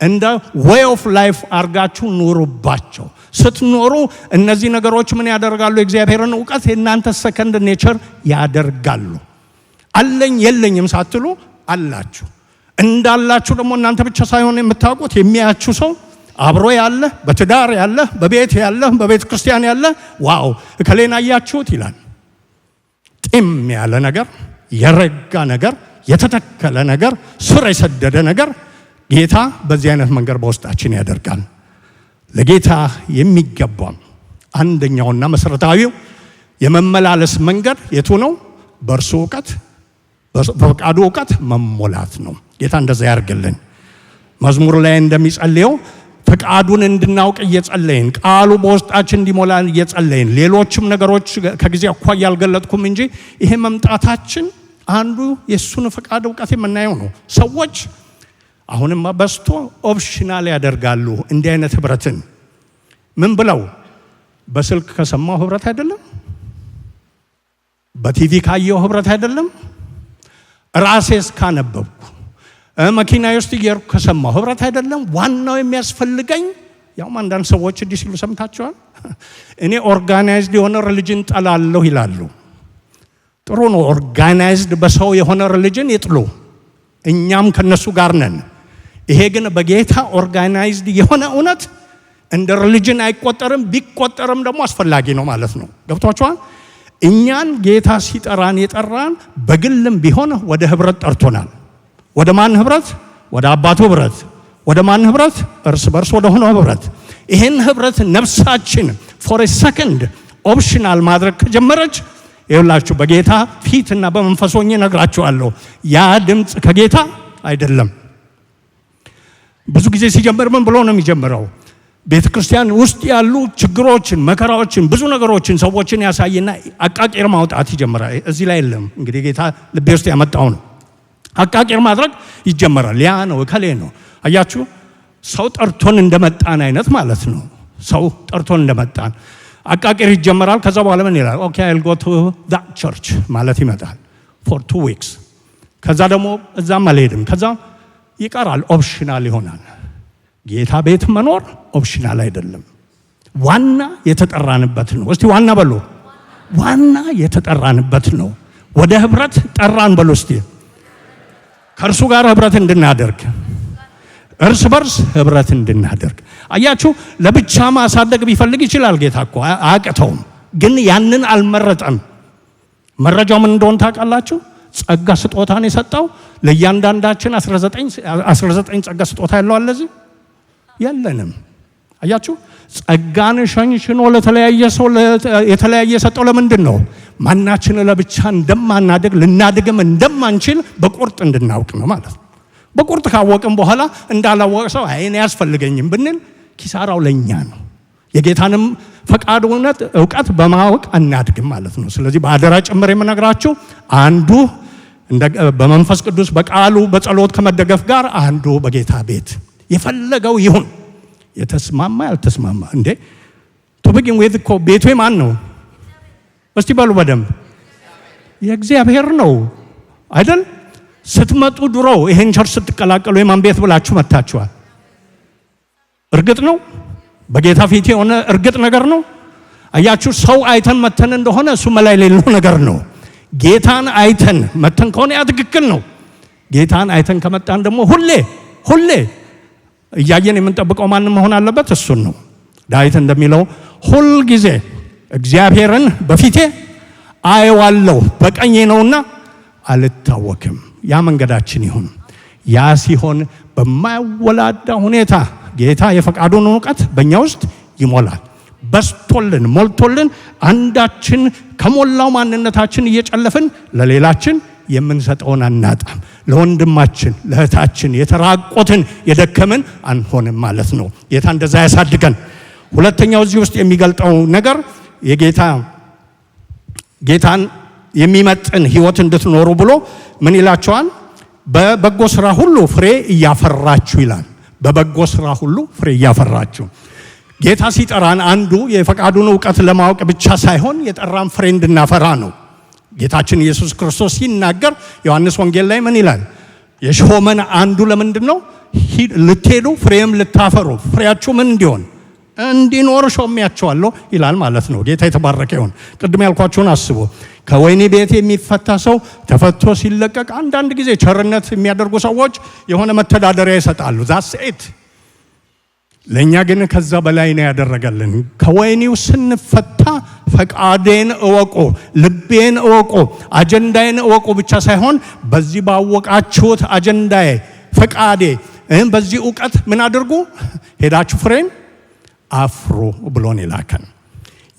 [SPEAKER 1] እንደ way of life አርጋችሁ ኑሩባቸው። ስትኖሩ እነዚህ ነገሮች ምን ያደርጋሉ? የእግዚአብሔርን ዕውቀት የእናንተ ሰከንድ ኔቸር ያደርጋሉ። አለኝ የለኝም ሳትሉ አላችሁ። እንዳላችሁ ደግሞ እናንተ ብቻ ሳይሆን የምታውቁት የሚያያችሁ ሰው አብሮ ያለ፣ በትዳር ያለ፣ በቤት ያለ፣ በቤተ ክርስቲያን ያለ ዋው እከሌን አያችሁት ይላል። ጢም ያለ ነገር፣ የረጋ ነገር፣ የተተከለ ነገር፣ ስር የሰደደ ነገር ጌታ በዚህ አይነት መንገድ በውስጣችን ያደርጋል። ለጌታ የሚገባው አንደኛውና መሰረታዊው የመመላለስ መንገድ የቱ ነው? በእርሱ ዕውቀት በፈቃዱ ዕውቀት መሞላት ነው። ጌታ እንደዛ ያርግልን። መዝሙር ላይ እንደሚጸልየው ፈቃዱን እንድናውቅ እየጸለይን ቃሉ በውስጣችን እንዲሞላ እየጸለይን ሌሎችም ነገሮች ከጊዜ አኳያ ያልገለጥኩም እንጂ ይሄ መምጣታችን አንዱ የሱን ፈቃድ ዕውቀት የምናየው ነው። ሰዎች አሁንም በስቶ ኦፕሽናል ያደርጋሉ እንዲህ አይነት ህብረትን። ምን ብለው? በስልክ ከሰማው ህብረት አይደለም፣ በቲቪ ካየው ህብረት አይደለም። ራሴስ ካነበብኩ መኪና ውስጥ እየሄድኩ ከሰማሁ ህብረት አይደለም። ዋናው የሚያስፈልገኝ ያውም አንዳንድ ሰዎች እንዲህ ሲሉ ሰምታችኋል። እኔ ኦርጋናይዝድ የሆነ ሪሊጅን ጠላለሁ ይላሉ። ጥሩ ነው። ኦርጋናይዝድ በሰው የሆነ ሪሊጅን ይጥሉ፣ እኛም ከነሱ ጋር ነን። ይሄ ግን በጌታ ኦርጋናይዝድ የሆነ እውነት እንደ ሪሊጅን አይቆጠርም። ቢቆጠርም ደግሞ አስፈላጊ ነው ማለት ነው። ገብቷችኋል? እኛን ጌታ ሲጠራን የጠራን በግልም ቢሆን ወደ ህብረት ጠርቶናል። ወደ ማን ህብረት? ወደ አባቱ ህብረት። ወደ ማን ህብረት? እርስ በርስ ወደ ሆነው ህብረት። ይሄን ህብረት ነፍሳችን ፎር ኤ ሰከንድ ኦፕሽናል ማድረግ ከጀመረች ይኸውላችሁ በጌታ ፊትና በመንፈስ ሆኜ እነግራችኋለሁ፣ ያ ድምፅ ከጌታ አይደለም። ብዙ ጊዜ ሲጀምር ምን ብሎ ነው የሚጀምረው? ቤተ ክርስቲያን ውስጥ ያሉ ችግሮችን፣ መከራዎችን፣ ብዙ ነገሮችን ሰዎችን ያሳይና አቃቂር ማውጣት ይጀምራል። እዚህ ላይ የለም እንግዲህ ጌታ ልቤ ውስጥ ያመጣው ነው። አቃቂር ማድረግ ይጀምራል። ያ ነው እከሌ ነው። አያችሁ፣ ሰው ጠርቶን እንደመጣን አይነት ማለት ነው። ሰው ጠርቶን እንደመጣን አቃቂር ይጀምራል። ከዛ በኋላ ምን ይላል? ኦኬ አይል ጎ ቱ ዳት ቸርች ማለት ይመጣል ፎር 2 weeks። ከዛ ደግሞ እዛም አልሄድም። ከዛ ይቀራል፣ ኦፕሽናል ይሆናል። ጌታ ቤት መኖር ኦፕሽናል አይደለም፣ ዋና የተጠራንበት ነው። እስቲ ዋና በሉ። ዋና የተጠራንበት ነው። ወደ ህብረት ጠራን በሉ እስቲ። ከእርሱ ጋር ህብረት እንድናደርግ፣ እርስ በርስ ህብረት እንድናደርግ። አያችሁ፣ ለብቻ ማሳደግ ቢፈልግ ይችላል ጌታ እኮ አያቅተውም። ግን ያንን አልመረጠም። መረጃው ምን እንደሆነ ታውቃላችሁ? ጸጋ ስጦታን የሰጠው ለእያንዳንዳችን 19 ጸጋ ስጦታ ያለው አለ እዚህ የለንም። አያችሁ፣ ጸጋን ሸንሽኖ ለተለያየ ሰው የተለያየ ሰጠው። ለምንድን ነው? ማናችን ለብቻ እንደማናደግ ልናድግም እንደማንችል በቁርጥ እንድናውቅ ነው ማለት ነው። በቁርጥ ካወቅም በኋላ እንዳላወቀ ሰው አይኔ ያስፈልገኝም ብንል ኪሳራው ለኛ ነው። የጌታንም ፈቃድ እውቀት በማወቅ አናድግም ማለት ነው። ስለዚህ በአደራ ጭምር የምነግራችሁ አንዱ በመንፈስ ቅዱስ በቃሉ በጸሎት ከመደገፍ ጋር አንዱ በጌታ ቤት የፈለገው ይሁን፣ የተስማማ ያልተስማማ እንዴ ቱብጊን ወይስ እኮ ቤቱ ማን ነው? እስቲ በሉ በደንብ የእግዚአብሔር ነው አይደል? ስትመጡ ድሮ ይሄን ቸርች ስትቀላቀሉ የማን ቤት ብላችሁ መጣችኋል? እርግጥ ነው በጌታ ፊት የሆነ እርግጥ ነገር ነው። አያችሁ፣ ሰው አይተን መተን እንደሆነ እሱ መላይ ሌለው ነገር ነው። ጌታን አይተን መተን ከሆነ ያ ትክክል ነው። ጌታን አይተን ከመጣን ደግሞ ሁሌ እያየን የምንጠብቀው ማን መሆን አለበት? እሱን ነው። ዳዊት እንደሚለው ሁል ጊዜ እግዚአብሔርን በፊቴ አየዋለሁ፣ በቀኜ ነውና አልታወክም። ያ መንገዳችን ይሁን። ያ ሲሆን በማያወላዳ ሁኔታ ጌታ የፈቃዱን እውቀት በእኛ ውስጥ ይሞላል። በስቶልን ሞልቶልን አንዳችን ከሞላው ማንነታችን እየጨለፍን ለሌላችን የምንሰጠውን አናጣም። ለወንድማችን ለእህታችን የተራቆትን የደከምን አንሆንም ማለት ነው። ጌታ እንደዛ ያሳድገን። ሁለተኛው እዚህ ውስጥ የሚገልጠው ነገር ጌታን የሚመጥን ህይወት እንድትኖሩ ብሎ ምን ይላቸዋል? በበጎ ስራ ሁሉ ፍሬ እያፈራችሁ ይላል። በበጎ ስራ ሁሉ ፍሬ እያፈራችሁ። ጌታ ሲጠራን አንዱ የፈቃዱን እውቀት ለማወቅ ብቻ ሳይሆን የጠራን ፍሬ እንድናፈራ ነው። ጌታችን ኢየሱስ ክርስቶስ ሲናገር ዮሐንስ ወንጌል ላይ ምን ይላል? የሾመን አንዱ ለምንድን ነው? ልትሄዱ ፍሬም ልታፈሩ፣ ፍሬያችሁ ምን እንዲሆን እንዲኖር ሾሜያቸዋለሁ ይላል ማለት ነው። ጌታ የተባረከ ይሁን። ቅድም ያልኳችሁን አስቡ። ከወህኒ ቤት የሚፈታ ሰው ተፈቶ ሲለቀቅ አንዳንድ ጊዜ ቸርነት የሚያደርጉ ሰዎች የሆነ መተዳደሪያ ይሰጣሉ። ዛስ ኢት። ለእኛ ግን ከዛ በላይ ነው ያደረገልን። ከወህኒው ስንፈታ ፈቃዴን እወቁ፣ ልቤን እወቁ፣ አጀንዳዬን እወቁ ብቻ ሳይሆን በዚህ ባወቃችሁት አጀንዳዬ፣ ፈቃዴ፣ በዚህ እውቀት ምን አድርጉ? ሄዳችሁ ፍሬን አፍሩ ብሎን ይላከን።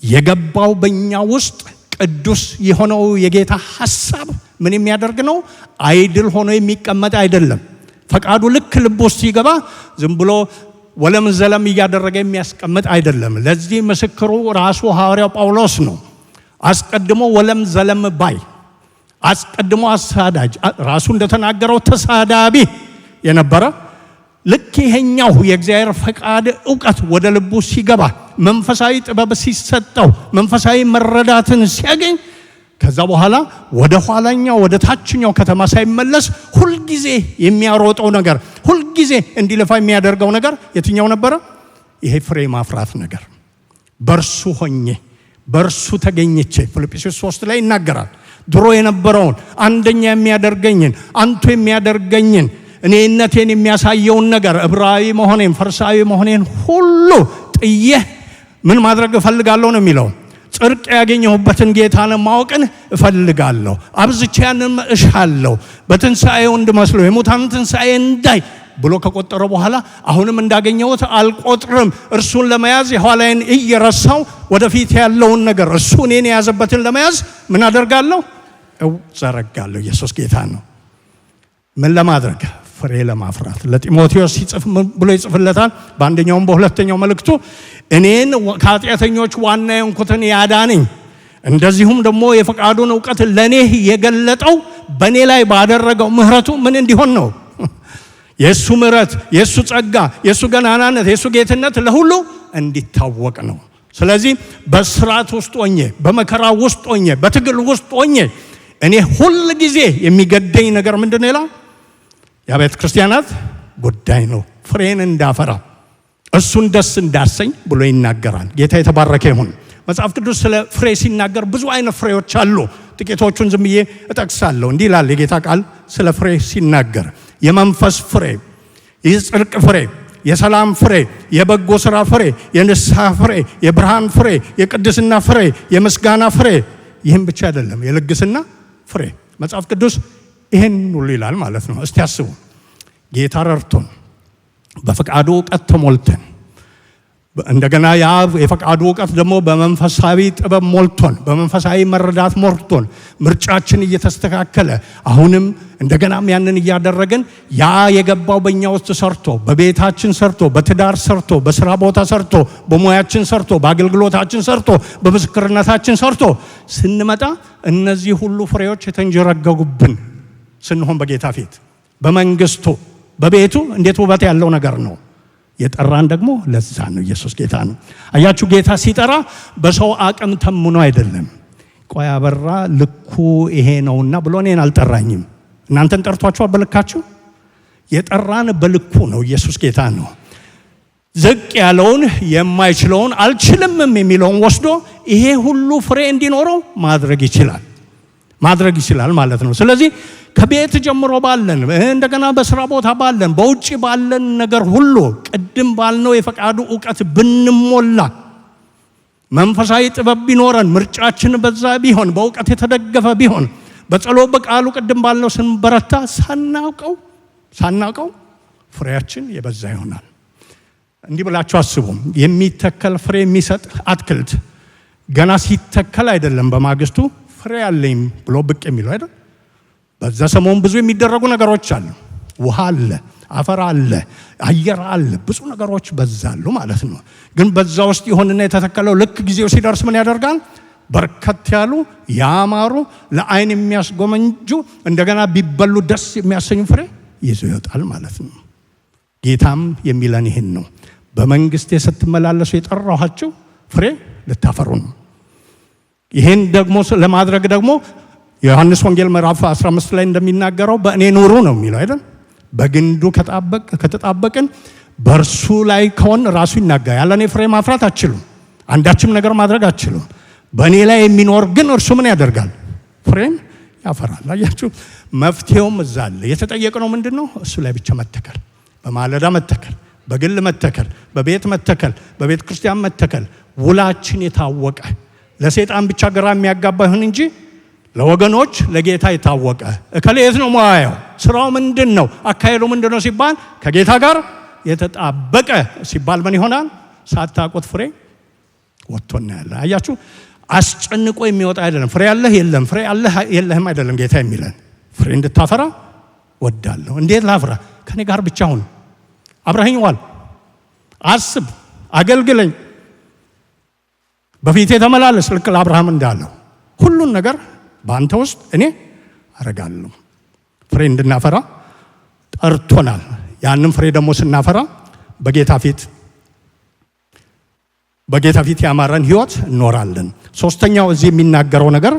[SPEAKER 1] የገባው በእኛ ውስጥ ቅዱስ የሆነው የጌታ ሐሳብ ምን የሚያደርግ ነው? አይድል ሆኖ የሚቀመጥ አይደለም። ፈቃዱ ልክ ልብ ውስጥ ሲገባ ዝም ብሎ ወለም ዘለም እያደረገ የሚያስቀምጥ አይደለም። ለዚህ ምስክሩ ራሱ ሐዋርያው ጳውሎስ ነው። አስቀድሞ ወለም ዘለም ባይ፣ አስቀድሞ አሳዳጅ፣ ራሱ እንደተናገረው ተሳዳቢ የነበረ ልክ ይሄኛው የእግዚአብሔር ፈቃድ ዕውቀት ወደ ልቡ ሲገባ፣ መንፈሳዊ ጥበብ ሲሰጠው፣ መንፈሳዊ መረዳትን ሲያገኝ ከዛ በኋላ ወደ ኋላኛው ወደ ታችኛው ከተማ ሳይመለስ ሁሉ ጊዜ የሚያሮጠው ነገር ሁሉ ጊዜ እንዲለፋ የሚያደርገው ነገር የትኛው ነበረ? ይሄ ፍሬ ማፍራት ነገር። በርሱ ሆኜ በርሱ ተገኝቼ ፊልጵስዩስ 3 ላይ ይናገራል። ድሮ የነበረውን አንደኛ የሚያደርገኝን አንቱ የሚያደርገኝን እኔነቴን የሚያሳየውን ነገር ዕብራዊ መሆኔን ፈሪሳዊ መሆኔን ሁሉ ጥዬ ምን ማድረግ እፈልጋለሁ ነው የሚለው። ጽድቅ ያገኘሁበትን ጌታን ማወቅን እፈልጋለሁ። አብዝቼ ያንን እሻለሁ። በትንሣኤው እንድመስለው የሙታን ትንሣኤ እንዳይ ብሎ ከቆጠረ በኋላ አሁንም እንዳገኘሁት አልቆጥርም። እርሱን ለመያዝ የኋላዬን እየረሳው ወደፊት ያለውን ነገር እርሱ እኔን የያዘበትን ለመያዝ ምን አደርጋለሁ? እዘረጋለሁ። ኢየሱስ ጌታ ነው። ምን ለማድረግ? ፍሬ ለማፍራት። ለጢሞቴዎስ ሲጽፍ ብሎ ይጽፍለታል በአንደኛውም በሁለተኛው መልእክቱ እኔን ከኃጢአተኞች ዋና የሆንኩትን ያዳነኝ እንደዚሁም ደግሞ የፈቃዱን ዕውቀት ለኔ የገለጠው በኔ ላይ ባደረገው ምህረቱ ምን እንዲሆን ነው? የሱ ምህረት፣ የሱ ጸጋ፣ የሱ ገናናነት፣ የሱ ጌትነት ለሁሉ እንዲታወቅ ነው። ስለዚህ በስራት ውስጥ ሆኜ በመከራ ውስጥ ሆኜ በትግል ውስጥ ሆኜ እኔ ሁሉ ጊዜ የሚገደኝ ነገር ምንድነው ይላል? የቤተ ክርስቲያናት ጉዳይ ነው። ፍሬን እንዳፈራ እሱን ደስ እንዳሰኝ ብሎ ይናገራል። ጌታ የተባረከ ይሁን። መጽሐፍ ቅዱስ ስለ ፍሬ ሲናገር ብዙ አይነት ፍሬዎች አሉ። ጥቂቶቹን ዝም ብዬ እጠቅሳለሁ። እንዲህ ይላል የጌታ ቃል ስለ ፍሬ ሲናገር የመንፈስ ፍሬ፣ የጽድቅ ፍሬ፣ የሰላም ፍሬ፣ የበጎ ሥራ ፍሬ፣ የንስሐ ፍሬ፣ የብርሃን ፍሬ፣ የቅድስና ፍሬ፣ የምስጋና ፍሬ። ይህም ብቻ አይደለም፣ የልግስና ፍሬ። መጽሐፍ ቅዱስ ይሄን ሁሉ ይላል ማለት ነው። እስቲ አስቡ። ጌታ ረድቶን በፈቃዱ ዕውቀት ተሞልተን እንደገና ያ የፈቃዱ ዕውቀት ደግሞ በመንፈሳዊ ጥበብ ሞልቶን በመንፈሳዊ መረዳት ሞልቶን ምርጫችን እየተስተካከለ አሁንም እንደገናም ያንን እያደረግን ያ የገባው በእኛ ውስጥ ሰርቶ በቤታችን ሰርቶ በትዳር ሰርቶ በስራ ቦታ ሰርቶ በሙያችን ሰርቶ በአገልግሎታችን ሰርቶ በምስክርነታችን ሰርቶ ስንመጣ እነዚህ ሁሉ ፍሬዎች የተንጀረገጉብን ስንሆን በጌታ ፊት በመንግስቱ በቤቱ እንዴት ውበት ያለው ነገር ነው። የጠራን ደግሞ ለዛ ነው። ኢየሱስ ጌታ ነው። አያችሁ፣ ጌታ ሲጠራ በሰው አቅም ተምኖ አይደለም። ቆይ አበራ ልኩ ይሄ ነውና ብሎ እኔን አልጠራኝም። እናንተን ጠርቷችኋል በልካችሁ። የጠራን በልኩ ነው። ኢየሱስ ጌታ ነው። ዝቅ ያለውን የማይችለውን አልችልምም የሚለውን ወስዶ ይሄ ሁሉ ፍሬ እንዲኖረው ማድረግ ይችላል ማለት ነው። ስለዚህ ከቤት ጀምሮ ባለን እንደገና በስራ ቦታ ባለን በውጪ ባለን ነገር ሁሉ ቅድም ባልነው የፈቃዱ ዕውቀት ብንሞላ መንፈሳዊ ጥበብ ቢኖረን ምርጫችን በዛ ቢሆን በዕውቀት የተደገፈ ቢሆን በጸሎት በቃሉ ቅድም ባልነው ስንበረታ ሳናውቀው ፍሬያችን የበዛ ይሆናል። እንዲህ ብላችሁ አስቡ። የሚተከል ፍሬ የሚሰጥ አትክልት ገና ሲተከል አይደለም በማግስቱ ፍሬ አለኝ ብሎ ብቅ የሚለው አይደል? በዛ ሰሞን ብዙ የሚደረጉ ነገሮች አሉ። ውሃ አለ፣ አፈር አለ፣ አየር አለ፣ ብዙ ነገሮች በዛሉ ማለት ነው። ግን በዛ ውስጥ ይሆንና የተተከለው ልክ ጊዜው ሲደርስ ምን ያደርጋል? በርከት ያሉ ያማሩ ለዓይን የሚያስጎመጁ እንደገና ቢበሉ ደስ የሚያሰኙ ፍሬ ይዞ ይወጣል ማለት ነው። ጌታም የሚለን ይህን ነው። በመንግስቴ ስትመላለሱ የጠራኋችሁ ፍሬ ልታፈሩ ነው። ይህን ደግሞ ለማድረግ ደግሞ ዮሐንስ ወንጌል ምዕራፍ 15 ላይ እንደሚናገረው በእኔ ኑሩ ነው የሚለው አይደል? በግንዱ ከተጣበቅን በእርሱ ላይ ከሆን ራሱ ይናገራል። ያለ እኔ ፍሬ ማፍራት አትችሉም፣ አንዳችም ነገር ማድረግ አትችሉም። በእኔ ላይ የሚኖር ግን እርሱ ምን ያደርጋል? ፍሬን ያፈራል። አያችሁ፣ መፍትሄውም እዛ አለ። የተጠየቅነው ምንድን ነው? እሱ ላይ ብቻ መተከል፣ በማለዳ መተከል፣ በግል መተከል፣ በቤት መተከል፣ በቤተ ክርስቲያን መተከል። ውላችን የታወቀ ለሰይጣን ብቻ ግራ የሚያጋባ ይሁን እንጂ ለወገኖች ለጌታ የታወቀ እከሌ የት ነው ሙያው፣ ስራው ምንድን ነው፣ አካሄዱ ምንድን ነው ሲባል ከጌታ ጋር የተጣበቀ ሲባል ምን ይሆናል? ሳታውቁት ፍሬ ወጥቶ እናያለን። አያችሁ፣ አስጨንቆ የሚወጣ አይደለም። ፍሬ ያለህ የለም፣ ፍሬ ያለህ የለህም አይደለም ጌታ የሚለን። ፍሬ እንድታፈራ ወዳለሁ። እንዴት ላፍራ? ከኔ ጋር ብቻ ሁን፣ አብረኸኝ ዋል፣ አስብ፣ አገልግለኝ፣ በፊቴ ተመላለስ። ልክ ለአብርሃም እንዳለው ሁሉን ነገር በአንተ ውስጥ እኔ አረጋለሁ። ፍሬ እንድናፈራ ጠርቶናል። ያንን ፍሬ ደግሞ ስናፈራ በጌታ ፊት ያማረን ህይወት እኖራለን። ሶስተኛው እዚህ የሚናገረው ነገር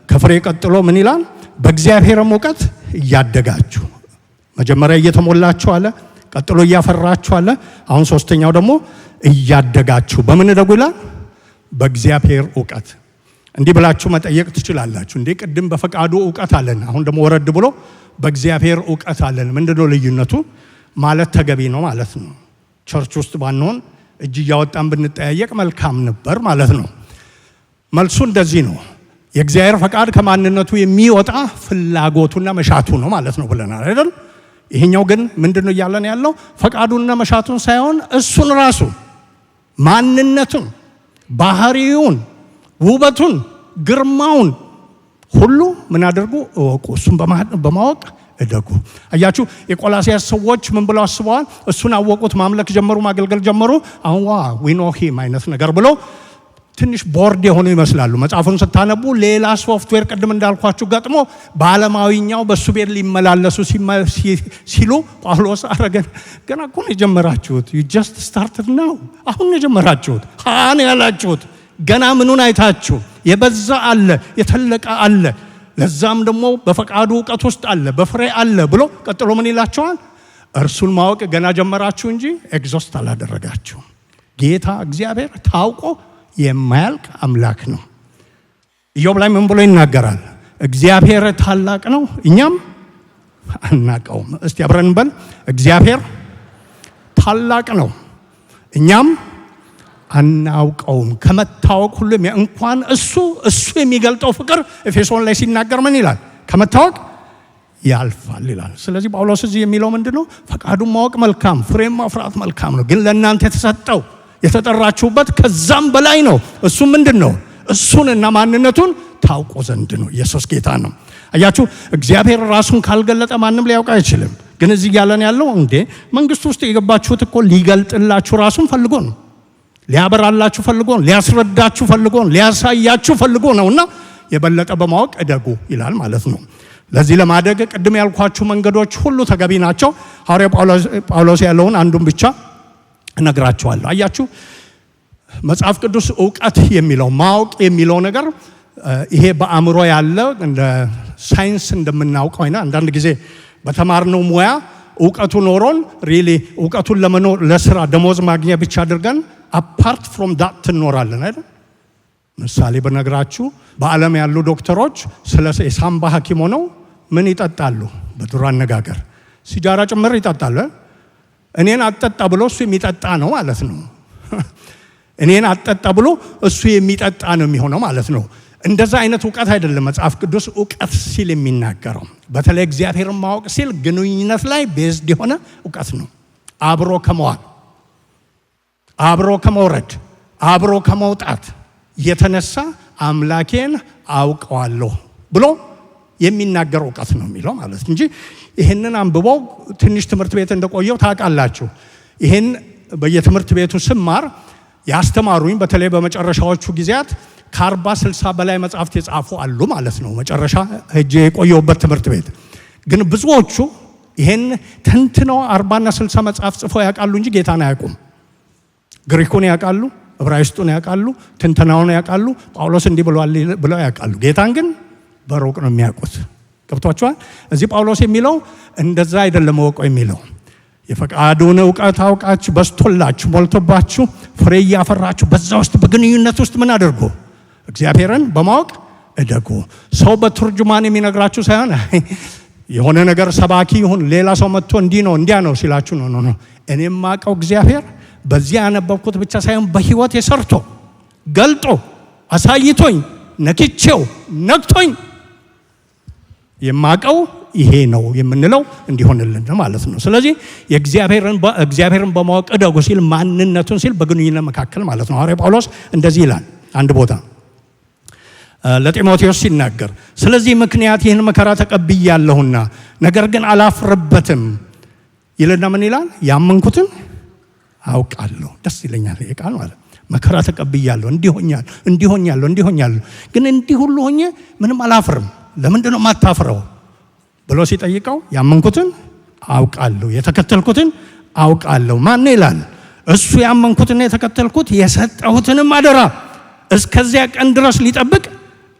[SPEAKER 1] ከፍሬ ቀጥሎ ምን ይላል? በእግዚአብሔርም እውቀት እያደጋችሁ መጀመሪያ እየተሞላችሁ አለ፣ ቀጥሎ እያፈራችሁ አለ። አሁን ሶስተኛው ደግሞ እያደጋችሁ በምን እደጉ ይላል? በእግዚአብሔር እውቀት። እንዲህ ብላችሁ መጠየቅ ትችላላችሁ፣ እንዴ ቅድም በፈቃዱ እውቀት አለን፣ አሁን ደግሞ ወረድ ብሎ በእግዚአብሔር እውቀት አለን፣ ምንድነው ልዩነቱ ማለት ተገቢ ነው ማለት ነው። ቸርች ውስጥ ባንሆን እጅ እያወጣን ብንጠያየቅ መልካም ነበር ማለት ነው። መልሱ እንደዚህ ነው። የእግዚአብሔር ፈቃድ ከማንነቱ የሚወጣ ፍላጎቱና መሻቱ ነው ማለት ነው ብለናል አይደል? ይሄኛው ግን ምንድነው እያለን ያለው? ፈቃዱንና መሻቱን ሳይሆን እሱን ራሱ ማንነቱን፣ ባህሪውን፣ ውበቱን፣ ግርማውን ሁሉ ምን አድርጉ? እወቁ። እሱን በማወቅ እደጉ። አያችሁ የቆላስያስ ሰዎች ምን ብለው አስበዋል? እሱን አወቁት፣ ማምለክ ጀመሩ፣ ማገልገል ጀመሩ። አሁን ዊ ኖ ሂም አይነት ነገር ብሎ ትንሽ ቦርድ የሆኑ ይመስላሉ። መጽሐፉን ስታነቡ ሌላ ሶፍትዌር ቅድም እንዳልኳችሁ ገጥሞ በዓለማዊኛው በሱ ቤት ሊመላለሱ ሲሉ ጳውሎስ አረገን ገና እኮ ነው የጀመራችሁት። you just started now አሁን ነው የጀመራችሁት። ሃን ያላችሁት ገና ምኑን አይታችሁ? የበዛ አለ፣ የተለቀ አለ፣ ለዛም ደግሞ በፈቃዱ እውቀት ውስጥ አለ፣ በፍሬ አለ ብሎ ቀጥሎ ምን ይላቸዋል? እርሱን ማወቅ ገና ጀመራችሁ እንጂ ኤግዞስት አላደረጋችሁ። ጌታ እግዚአብሔር ታውቆ የማያልቅ አምላክ ነው። ኢዮብ ላይ ምን ብሎ ይናገራል? እግዚአብሔር ታላቅ ነው እኛም አናውቀውም። እስቲ አብረን እንበል። እግዚአብሔር ታላቅ ነው እኛም አናውቀውም። ከመታወቅ ሁሉ እንኳን እሱ የሚገልጠው ፍቅር ኤፌሶን ላይ ሲናገር ምን ይላል? ከመታወቅ ያልፋል ይላል። ስለዚህ ጳውሎስ እዚህ የሚለው ምንድነው? ፈቃዱን ማወቅ መልካም፣ ፍሬም ማፍራት መልካም ነው። ግን ለእናንተ የተሰጠው የተጠራችሁበት ከዛም በላይ ነው። እሱ ምንድነው? እሱንና ማንነቱን ታውቁ ዘንድ ነው። ኢየሱስ ጌታ ነው። አያችሁ እግዚአብሔር ራሱን ካልገለጠ ማንም ሊያውቅ አይችልም። ግን እዚህ ያለን ያለው እንዴ መንግስት ውስጥ የገባችሁት እኮ ሊገልጥላችሁ ራሱን ፈልጎ ነው። ሊያበራላችሁ ፈልጎ ነው። ሊያስረዳችሁ ፈልጎ ነው። ሊያሳያችሁ ፈልጎ ነውና የበለጠ በማወቅ እደጉ ይላል ማለት ነው። ለዚህ ለማደግ ቅድም ያልኳችሁ መንገዶች ሁሉ ተገቢ ናቸው። ሐዋርያው ጳውሎስ ያለውን አንዱን ብቻ እነግራችኋለሁ። አያችሁ መጽሐፍ ቅዱስ እውቀት የሚለው ማወቅ የሚለው ነገር ይሄ በአእምሮ ያለ እንደ ሳይንስ እንደምናውቀው አይና አንዳንድ ጊዜ በተማርነው ሙያ እውቀቱ ኖሮን ሪሊ እውቀቱን ለመኖር ለስራ ደሞዝ ማግኘት ብቻ አድርገን አፓርት ፍሮም ዳት ትኖራለን አይደል? ምሳሌ በነግራችሁ በዓለም ያሉ ዶክተሮች ስለ የሳምባ ሐኪም ሆነው ምን ይጠጣሉ? በድሮ አነጋገር ሲጃራ ጭምር ይጠጣሉ። እኔን አጠጣ ብሎ እሱ የሚጠጣ ነው ማለት ነው። እኔን አጠጣ ብሎ እሱ የሚጠጣ ነው የሚሆነው ማለት ነው። እንደዛ አይነት እውቀት አይደለም መጽሐፍ ቅዱስ እውቀት ሲል የሚናገረው። በተለይ እግዚአብሔርን ማወቅ ሲል ግንኙነት ላይ ቤዝድ የሆነ እውቀት ነው። አብሮ ከመዋል፣ አብሮ ከመውረድ፣ አብሮ ከመውጣት የተነሳ አምላኬን አውቀዋለሁ ብሎ የሚናገር እውቀት ነው የሚለው ማለት እንጂ ይሄንን አንብበው ትንሽ ትምህርት ቤት እንደቆየው ታውቃላችሁ። ይሄን በየትምህርት ቤቱ ስማር ያስተማሩኝ በተለይ በመጨረሻዎቹ ጊዜያት ከ40-60 በላይ መጽሐፍት የጻፉ አሉ ማለት ነው። መጨረሻ ሄጄ የቆየሁበት ትምህርት ቤት ግን ብዙዎቹ ይሄን ተንትነው 40 እና 60 መጽሐፍ ጽፈው ያውቃሉ እንጂ ጌታን አያውቁም። ግሪኩን ያውቃሉ፣ ዕብራይስጡን ያውቃሉ፣ ትንተናውን ያውቃሉ፣ ጳውሎስ እንዲህ ብለው ያውቃሉ። ጌታን ግን በሩቅ ነው የሚያውቁት። ገብቷችኋል? እዚህ ጳውሎስ የሚለው እንደዛ አይደለም ወቀው የሚለው የፈቃዱን እውቀት አውቃችሁ በስቶላችሁ ሞልቶባችሁ ፍሬ እያፈራችሁ በዛ ውስጥ በግንኙነት ውስጥ ምን አድርጉ? እግዚአብሔርን በማወቅ እደጉ። ሰው በትርጁማን የሚነግራችሁ ሳይሆን የሆነ ነገር ሰባኪ ይሁን ሌላ ሰው መጥቶ እንዲህ ነው እንዲያ ነው ሲላችሁ ነው። እኔ የማውቀው እግዚአብሔር በዚያ ያነበብኩት ብቻ ሳይሆን በህይወት የሰርቶ ገልጦ አሳይቶኝ ነክቼው ነክቶኝ የማውቀው ይሄ ነው የምንለው እንዲሆንልን ማለት ነው። ስለዚህ እግዚአብሔርን በማወቅ እደጉ ሲል ማንነቱን ሲል በግንኙነት መካከል ማለት ነው። ሐዋርያው ጳውሎስ እንደዚህ ይላል አንድ ቦታ ለጢሞቴዎስ ሲናገር፣ ስለዚህ ምክንያት ይህን መከራ ተቀብያለሁና ነገር ግን አላፍርበትም ይልና ምን ይላል? ያመንኩትን አውቃለሁ። ደስ ይለኛል ይሄ ቃል ማለት መከራ ተቀብያለሁ፣ እንዲሆኛለሁ ግን እንዲህ ሁሉ ሆኜ ምንም አላፍርም። ለምንድን ነው የማታፍረው ብሎ ሲጠይቀው ያመንኩትን አውቃለሁ፣ የተከተልኩትን አውቃለሁ። ማን ይላል? እሱ ያመንኩትና የተከተልኩት የሰጠሁትንም አደራ እስከዚያ ቀን ድረስ ሊጠብቅ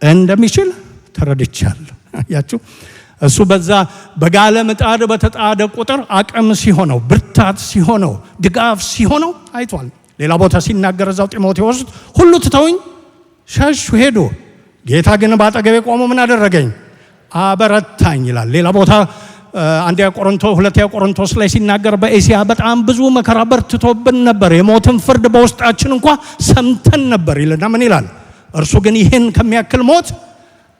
[SPEAKER 1] እንደሚችል ተረድቻለሁ። ያችሁ እሱ በዛ በጋለ ምጣድ በተጣደ ቁጥር አቅም ሲሆነው፣ ብርታት ሲሆነው፣ ድጋፍ ሲሆነው አይቷል። ሌላ ቦታ ሲናገር እዛው ጢሞቴዎስ ሁሉ ትተውኝ ሸሹ ሄዱ፣ ጌታ ግን ባጠገቤ ቆሞ ምን አደረገኝ? አበረታኝ ይላል። ሌላ ቦታ ሁለተኛ ቆሮንቶስ ላይ ሲናገር በኤሲያ በጣም ብዙ መከራ በርትቶብን ነበር፣ የሞትን ፍርድ በውስጣችን እንኳን ሰምተን ነበር ይልና ምን ይላል? እርሱ ግን ይህን ከሚያክል ሞት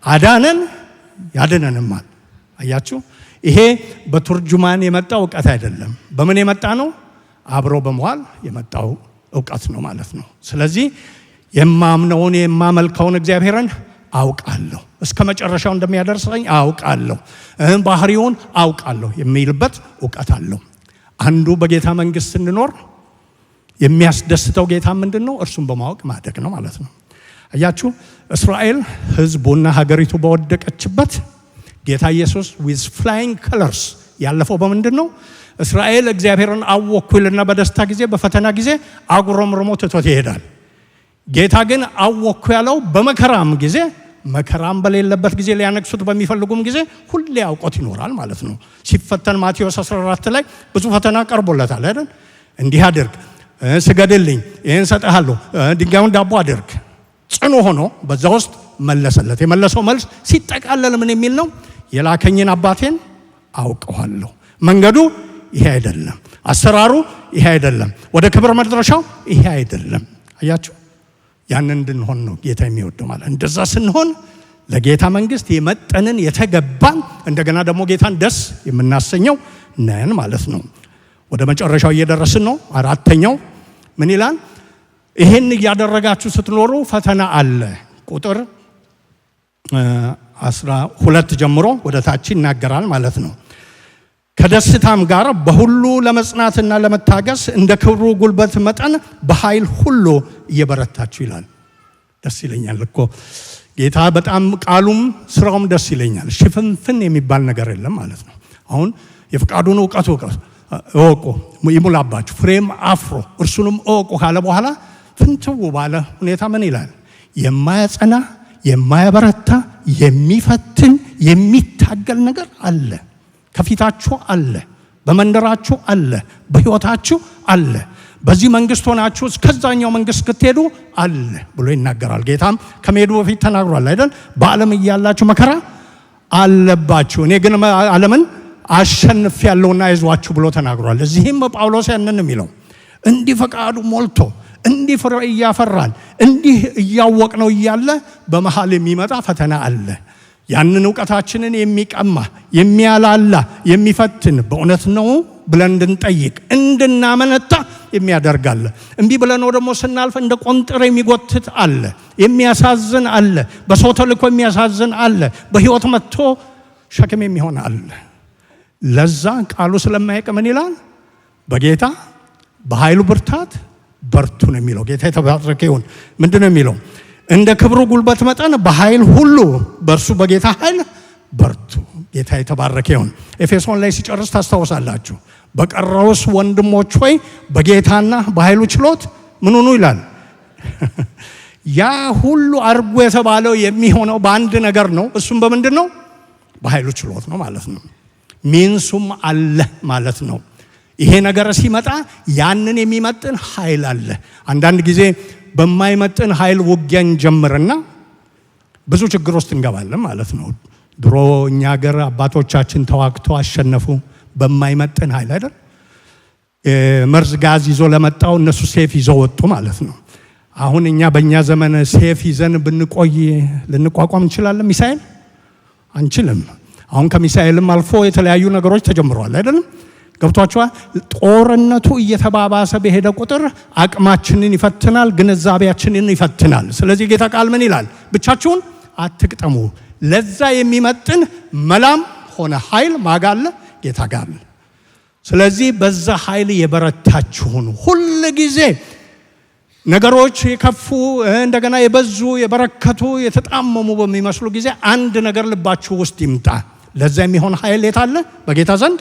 [SPEAKER 1] አዳነን ያድነንማል። አያችሁ፣ ይሄ በቱርጁማን የመጣ እውቀት አይደለም። በምን የመጣ ነው? አብሮ በመዋል የመጣው እውቀት ነው ማለት ነው። ስለዚህ የማምነውን የማመልከውን እግዚአብሔርን አውቃለሁ፣ እስከ መጨረሻው እንደሚያደርሰኝ አውቃለሁ፣ ባህሪውን አውቃለሁ የሚልበት እውቀት አለው። አንዱ በጌታ መንግስት ስንኖር የሚያስደስተው ጌታ ምንድነው? እርሱን በማወቅ ማደግ ነው ማለት ነው። አያችሁ፣ እስራኤል ህዝቡና ሀገሪቱ በወደቀችበት ጌታ ኢየሱስ with flying colors ያለፈው በምንድነው? እስራኤል እግዚአብሔርን አወኩልና በደስታ ጊዜ በፈተና ጊዜ አጉረምርሞ ትቶት ይሄዳል። ጌታ ግን አወኩ ያለው በመከራም ጊዜ፣ መከራም በሌለበት ጊዜ፣ ሊያነክሱት በሚፈልጉም ጊዜ ሁሌ አውቆት ይኖራል ማለት ነው። ሲፈተን ማቴዎስ 14 ላይ ብዙ ፈተና ቀርቦለታል አይደል? እንዲህ አድርግ፣ ስገድልኝ፣ ይህን ሰጥሃለሁ፣ ድንጋዩን ዳቦ አድርግ። ጽኑ ሆኖ በዛ ውስጥ መለሰለት። የመለሰው መልስ ሲጠቃለል ምን የሚል ነው? የላከኝን አባቴን አውቀዋለሁ። መንገዱ ይሄ አይደለም፣ አሰራሩ ይሄ አይደለም፣ ወደ ክብር መድረሻው ይሄ አይደለም። አያችሁ፣ ያንን እንድንሆን ነው ጌታ የሚወደው ማለት። እንደዛ ስንሆን ለጌታ መንግስት የመጠንን የተገባን እንደገና ደግሞ ጌታን ደስ የምናሰኘው ነን ማለት ነው። ወደ መጨረሻው እየደረስን ነው። አራተኛው ምን ይላል? ይሄን እያደረጋችሁ ስትኖሩ ፈተና አለ። ቁጥር 12 ጀምሮ ወደ ታች ይናገራል ማለት ነው። ከደስታም ጋር በሁሉ ለመጽናትና ለመታገስ እንደ ክብሩ ጉልበት መጠን በኃይል ሁሉ እየበረታችሁ ይላል። ደስ ይለኛል እኮ ጌታ በጣም ቃሉም ስራውም ደስ ይለኛል። ሽፍንፍን የሚባል ነገር የለም ማለት ነው። አሁን የፍቃዱን እውቀት እወቁ ይሙላባችሁ፣ ፍሬም አፍሮ እርሱንም እወቁ ካለ በኋላ ፍንትው ባለ ሁኔታ ምን ይላል? የማያጸና የማያበረታ የሚፈትን የሚታገል ነገር አለ። ከፊታችሁ አለ፣ በመንደራችሁ አለ፣ በህይወታችሁ አለ። በዚህ መንግስት ሆናችሁ እስከዛኛው መንግስት ክትሄዱ አለ ብሎ ይናገራል። ጌታም ከመሄዱ በፊት ተናግሯል አይደል? በዓለም እያላችሁ መከራ አለባችሁ፣ እኔ ግን ዓለምን አሸንፌአለሁና አይዟችሁ ብሎ ተናግሯል። እዚህም ጳውሎስ ያንን የሚለው እንዲህ ፈቃዱ ሞልቶ እንዲህ ፍሬ እያፈራን እንዲህ እያወቅነው እያለ በመሃል የሚመጣ ፈተና አለ። ያንን ዕውቀታችንን የሚቀማ የሚያላላ የሚፈትን በእውነት ነው ብለን እንድንጠይቅ እንድናመነታ የሚያደርጋል። እምቢ ብለን ደግሞ ስናልፍ እንደ ቆንጥር የሚጎትት አለ፣ የሚያሳዝን አለ፣ በሰው ተልኮ የሚያሳዝን አለ፣ በህይወት መጥቶ ሸክም የሚሆን አለ። ለዛ ቃሉ ስለማይቅ ምን ይላል? በጌታ በኃይሉ ብርታት በርቱ ነው የሚለው። ጌታ የተባረከ ይሁን። ምንድነው የሚለው? እንደ ክብሩ ጉልበት መጠን በኃይል ሁሉ በእርሱ በጌታ ኃይል በርቱ። ጌታ የተባረከ ይሁን። ኤፌሶን ላይ ሲጨርስ ታስታውሳላችሁ። በቀረውስ ወንድሞች ሆይ በጌታና በኃይሉ ችሎት ምን ሁኑ ይላል። ያ ሁሉ አርጎ የተባለው የሚሆነው በአንድ ነገር ነው። እሱም በምንድን ነው? በኃይሉ ችሎት ነው ማለት ነው። ሚንሱም አለ ማለት ነው። ይሄ ነገር ሲመጣ ያንን የሚመጥን ኃይል አለ። አንዳንድ ጊዜ በማይመጥን ኃይል ውጊያን ጀምርና ብዙ ችግር ውስጥ እንገባለን ማለት ነው። ድሮ እኛ ሀገር አባቶቻችን ተዋግተው አሸነፉ በማይመጥን ኃይል አይደል? መርዝ ጋዝ ይዞ ለመጣው እነሱ ሴፍ ይዘው ወጡ ማለት ነው። አሁን እኛ በእኛ ዘመን ሴፍ ይዘን ብንቆይ ልንቋቋም እንችላለን? ሚሳኤል አንችልም። አሁን ከሚሳኤልም አልፎ የተለያዩ ነገሮች ተጀምረዋል አይደለም? ገብቷችኋል? ጦርነቱ እየተባባሰ በሄደ ቁጥር አቅማችንን ይፈትናል፣ ግንዛቤያችንን ይፈትናል። ስለዚህ ጌታ ቃል ምን ይላል? ብቻችሁን አትቅጠሙ። ለዛ የሚመጥን መላም ሆነ ኃይል ማጋለ ጌታ ጋር። ስለዚህ በዛ ኃይል የበረታችሁ ሁኑ። ሁሉ ጊዜ ነገሮች የከፉ እንደገና የበዙ የበረከቱ የተጣመሙ በሚመስሉ ጊዜ አንድ ነገር ልባችሁ ውስጥ ይምጣ። ለዛ የሚሆን ኃይል የት አለ? በጌታ ዘንድ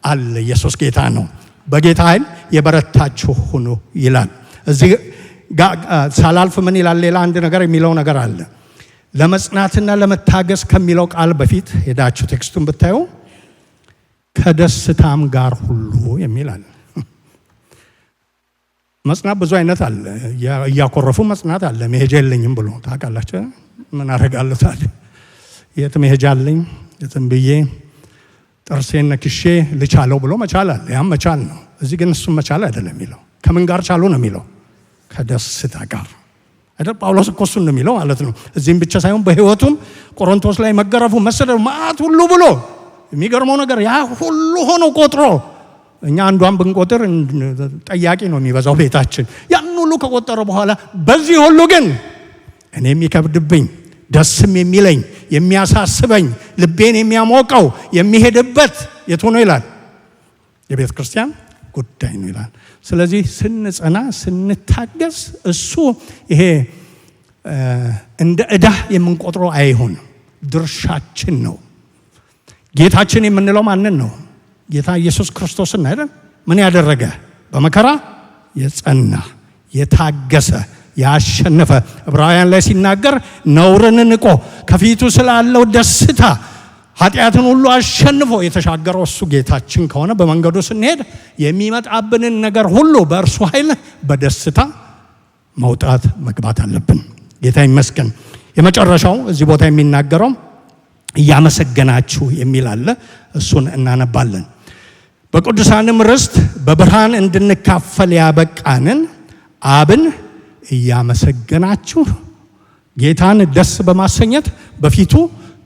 [SPEAKER 1] አለ። ኢየሱስ ጌታ ነው። በጌታ ኃይል የበረታችሁ ሁኑ ይላል። እዚህ ሳላልፍ ምን ይላል? ሌላ አንድ ነገር የሚለው ነገር አለ። ለመጽናትና ለመታገስ ከሚለው ቃል በፊት ሄዳችሁ ቴክስቱን ብታዩ ከደስታም ጋር ሁሉ የሚል አለ። መጽናት ብዙ አይነት አለ። እያኮረፉ መጽናት አለ። መሄጃ የለኝም ብሎ ታውቃላችሁ። ምን አደርጋለሁ ታዲያ የት መሄጃ አለኝ የትም ብዬ ጥርሴን ነክሼ ልቻለው ብሎ መቻል አለ። ያም መቻል ነው። እዚህ ግን እሱም መቻል አይደለም የሚለው። ከምን ጋር ቻሉ ነው የሚለው? ከደስታ ጋር አይደል? ጳውሎስ እኮ እሱን ነው የሚለው ማለት ነው። እዚህም ብቻ ሳይሆን በሕይወቱም ቆሮንቶስ ላይ መገረፉ፣ መሰደዱ፣ መዓት ሁሉ ብሎ የሚገርመው ነገር ያ ሁሉ ሆኖ ቆጥሮ እኛ አንዷን ብንቆጥር ጠያቂ ነው የሚበዛው ቤታችን። ያን ሁሉ ከቆጠረ በኋላ በዚህ ሁሉ ግን እኔ የሚከብድብኝ ደስም የሚለኝ የሚያሳስበኝ ልቤን የሚያሞቀው የሚሄድበት የቱ ነው ይላል? የቤተ ክርስቲያን ጉዳይ ነው ይላል። ስለዚህ ስንጸና ስንታገስ እሱ ይሄ እንደ ዕዳ የምንቆጥረው አይሆን፣ ድርሻችን ነው። ጌታችን የምንለው ማንን ነው? ጌታ ኢየሱስ ክርስቶስን አይደል? ምን ያደረገ? በመከራ የጸና የታገሰ ያሸነፈ። ዕብራውያን ላይ ሲናገር ነውርን ንቆ ከፊቱ ስላለው ደስታ ኃጢአትን ሁሉ አሸንፎ የተሻገረው እሱ ጌታችን ከሆነ በመንገዱ ስንሄድ የሚመጣብንን ነገር ሁሉ በእርሱ ኃይል በደስታ መውጣት መግባት አለብን። ጌታ ይመስገን። የመጨረሻው እዚህ ቦታ የሚናገረው እያመሰገናችሁ የሚል አለ። እሱን እናነባለን። በቅዱሳንም ርስት በብርሃን እንድንካፈል ያበቃንን አብን እያመሰገናችሁ ጌታን ደስ በማሰኘት በፊቱ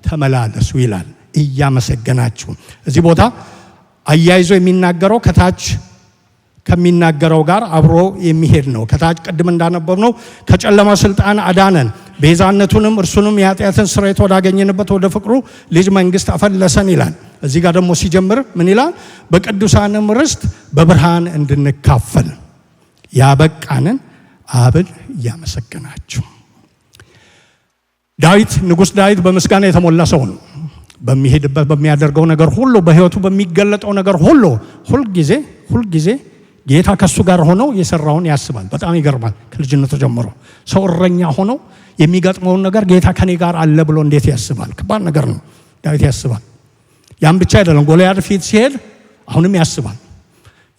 [SPEAKER 1] ተመላለሱ ይላል። እያመሰገናችሁ እዚህ ቦታ አያይዞ የሚናገረው ከታች ከሚናገረው ጋር አብሮ የሚሄድ ነው። ከታች ቅድም እንዳነበብነው ከጨለማ ስልጣን አዳነን፣ ቤዛነቱንም እርሱንም የኃጢአትን ስርየት ወዳገኘንበት ወደ ፍቅሩ ልጅ መንግስት አፈለሰን ይላል። እዚህ ጋር ደግሞ ሲጀምር ምን ይላል? በቅዱሳንም ርስት በብርሃን እንድንካፈል ያበቃንን አብን እያመሰገናችሁ። ዳዊት ንጉሥ ዳዊት በምስጋና የተሞላ ሰው ነው። በሚሄድበት በሚያደርገው ነገር ሁሉ በሕይወቱ በሚገለጠው ነገር ሁሉ ሁልጊዜ ጌታ ከሱ ጋር ሆኖ የሰራውን ያስባል። በጣም ይገርማል። ከልጅነቱ ጀምሮ ሰው እረኛ ሆኖ የሚገጥመውን ነገር ጌታ ከኔ ጋር አለ ብሎ እንዴት ያስባል? ከባድ ነገር ነው። ዳዊት ያስባል። ያን ብቻ አይደለም፣ ጎልያድ ፊት ሲሄድ አሁንም ያስባል።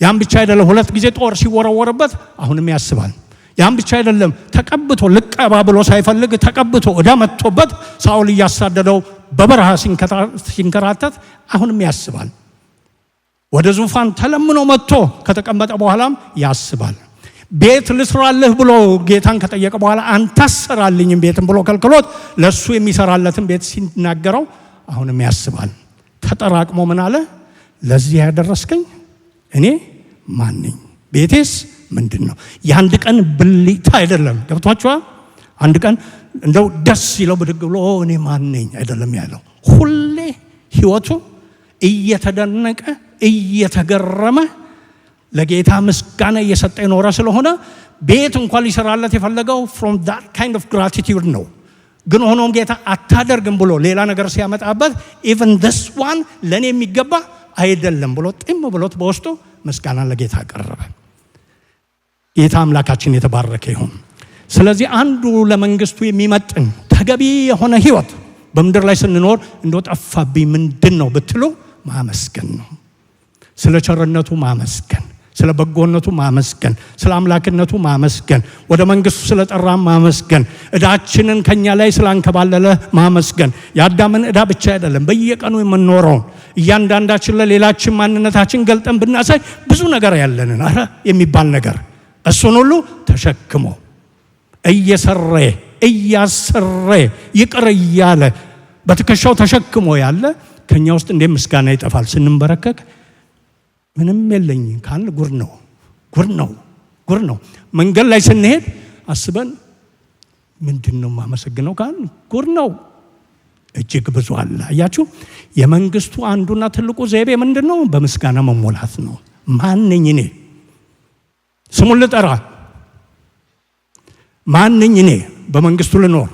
[SPEAKER 1] ያን ብቻ አይደለም፣ 2 ጊዜ ጦር ሲወረወርበት አሁንም ያስባል። ያን ብቻ አይደለም፣ ተቀብቶ ልቀባ ብሎ ሳይፈልግ ተቀብቶ ዕዳ መጥቶበት ሳኦል እያሳደደው በበረሃ ሲንከራተት አሁንም ያስባል። ወደ ዙፋን ተለምኖ መጥቶ ከተቀመጠ በኋላም ያስባል። ቤት ልስራልህ ብሎ ጌታን ከጠየቀ በኋላ አንተ አሰራልኝም ቤትን ብሎ ከልክሎት ለሱ የሚሰራለትን ቤት ሲናገረው አሁንም ያስባል። ተጠራቅሞ ምን አለ? ለዚህ ያደረስከኝ እኔ ማን ነኝ? ቤቴስ ምንድን ነው? የአንድ ቀን ብልታ አይደለም። ገብቷችኋል? አንድ ቀን እንደው ደስ ይለው ብድግ ብሎ እኔ ማን ነኝ አይደለም ያለው። ሁሌ ህይወቱ እየተደነቀ እየተገረመ ለጌታ ምስጋና እየሰጠ የኖረ ስለሆነ ቤት እንኳን ሊሰራለት የፈለገው from that kind of gratitude ነው። ግን ሆኖም ጌታ አታደርግም ብሎ ሌላ ነገር ሲያመጣበት even this one ለኔ የሚገባ አይደለም ብሎ ጢም ብሎት በውስጡ ምስጋና ለጌታ አቀረበ። ጌታ አምላካችን የተባረከ ይሁን። ስለዚህ አንዱ ለመንግስቱ የሚመጥን ተገቢ የሆነ ህይወት በምድር ላይ ስንኖር እንደው ጠፋብኝ ምንድን ነው ብትሉ ማመስገን ነው። ስለ ቸርነቱ ማመስገን፣ ስለ በጎነቱ ማመስገን፣ ስለ አምላክነቱ ማመስገን፣ ወደ መንግስቱ ስለ ጠራን ማመስገን፣ ዕዳችንን ከኛ ላይ ስላንከባለለ ማመስገን። የአዳምን ዕዳ ብቻ አይደለም፣ በየቀኑ የምንኖረውን እያንዳንዳችን ለሌላችን ማንነታችን ገልጠን ብናሳይ ብዙ ነገር ያለንን አረ የሚባል ነገር እሱን ሁሉ ተሸክሞ እየሰረ እያሰረ ይቅር እያለ በትከሻው ተሸክሞ ያለ ከኛ ውስጥ እንደ ምስጋና ይጠፋል? ስንንበረከክ ምንም የለኝ ካል ጉር ነው። መንገድ ላይ ስንሄድ አስበን ምንድነው ማመሰግነው ካል ጉር ነው። እጅግ ብዙ አለ። አያችሁ፣ የመንግስቱ አንዱና ትልቁ ዘይቤ ምንድነው? በምስጋና መሞላት ነው። ማን ነኝ እኔ? ስሙን ልጠራ። ማን ነኝ እኔ? በመንግስቱ ልኖር።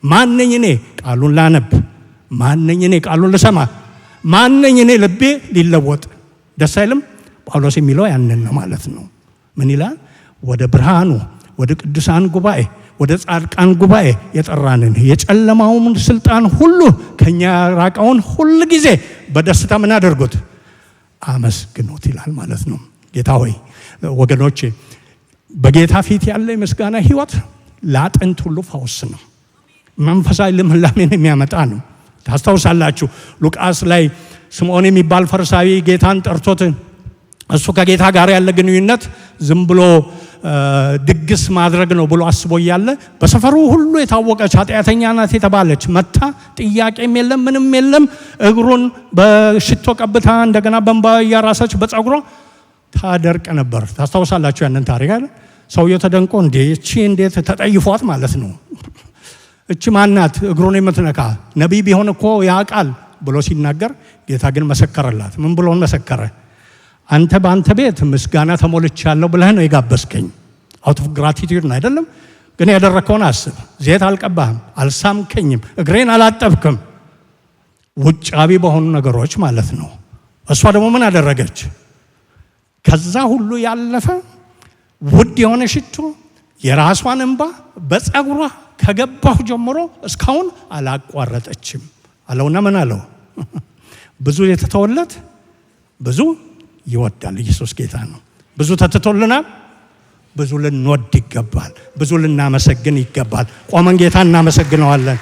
[SPEAKER 1] ማን ነኝ እኔ? ቃሉን ላነብ። ማን ነኝ እኔ? ቃሉን ልሰማ። ማን ነኝ እኔ? ልቤ ሊለወጥ። ደስ አይልም? ጳውሎስ የሚለው ያንን ነው ማለት ነው። ምን ይላል? ወደ ብርሃኑ ወደ ቅዱሳን ጉባኤ ወደ ጻድቃን ጉባኤ የጠራንን የጨለማውን ስልጣን ሁሉ ከኛ ራቀውን ሁሉ ጊዜ በደስታ ምን አድርጉት? አመስግኑት ይላል ማለት ነው። ጌታ ሆይ ወገኖቼ፣ በጌታ ፊት ያለ የምስጋና ህይወት ለአጥንት ሁሉ ፈውስ ነው። መንፈሳዊ ልምላሜን የሚያመጣ ነው። ታስታውሳላችሁ ሉቃስ ላይ ስምዖን የሚባል ፈሪሳዊ ጌታን ጠርቶት እሱ ከጌታ ጋር ያለ ግንኙነት ዝም ብሎ ድግስ ማድረግ ነው ብሎ አስቦ እያለ በሰፈሩ ሁሉ የታወቀች ኃጢአተኛ ናት የተባለች መታ ጥያቄም የለም ምንም የለም እግሩን በሽቶ ቀብታ እንደገና በእንባ እያራሰች በፀጉሯ ታደርቅ ነበር። ታስታውሳላችሁ ያንን ታሪክ አይደል? ሰውየው ተደንቆ እቺ እንዴት ተጠይፏት ማለት ነው፣ እቺ ማናት እግሩን የምትነካ? ነቢይ ቢሆን እኮ ያውቃል ብሎ ሲናገር ጌታ ግን መሰከረላት። ምን ብሎ መሰከረ? አንተ በአንተ ቤት ምስጋና ተሞልቻለሁ ብለህ ነው የጋበዝከኝ። አውት ኦፍ ግራቲቲዩድ ነው አይደለም? ግን ያደረከውን አስብ። ዘይት አልቀባህም፣ አልሳምከኝም፣ እግሬን አላጠብክም። ውጫዊ በሆኑ ነገሮች ማለት ነው። እሷ ደግሞ ምን አደረገች? ከዛ ሁሉ ያለፈ ውድ የሆነ ሽቶ የራሷን እንባ በፀጉሯ ከገባሁ ጀምሮ እስካሁን አላቋረጠችም አለውና ምን አለው? ብዙ የተተወለት ብዙ ይወዳል። ኢየሱስ ጌታ ነው። ብዙ ተትቶልናል፣ ብዙ ልንወድ ይገባል፣ ብዙ ልናመሰግን ይገባል። ቆመን ጌታ እናመሰግነዋለን።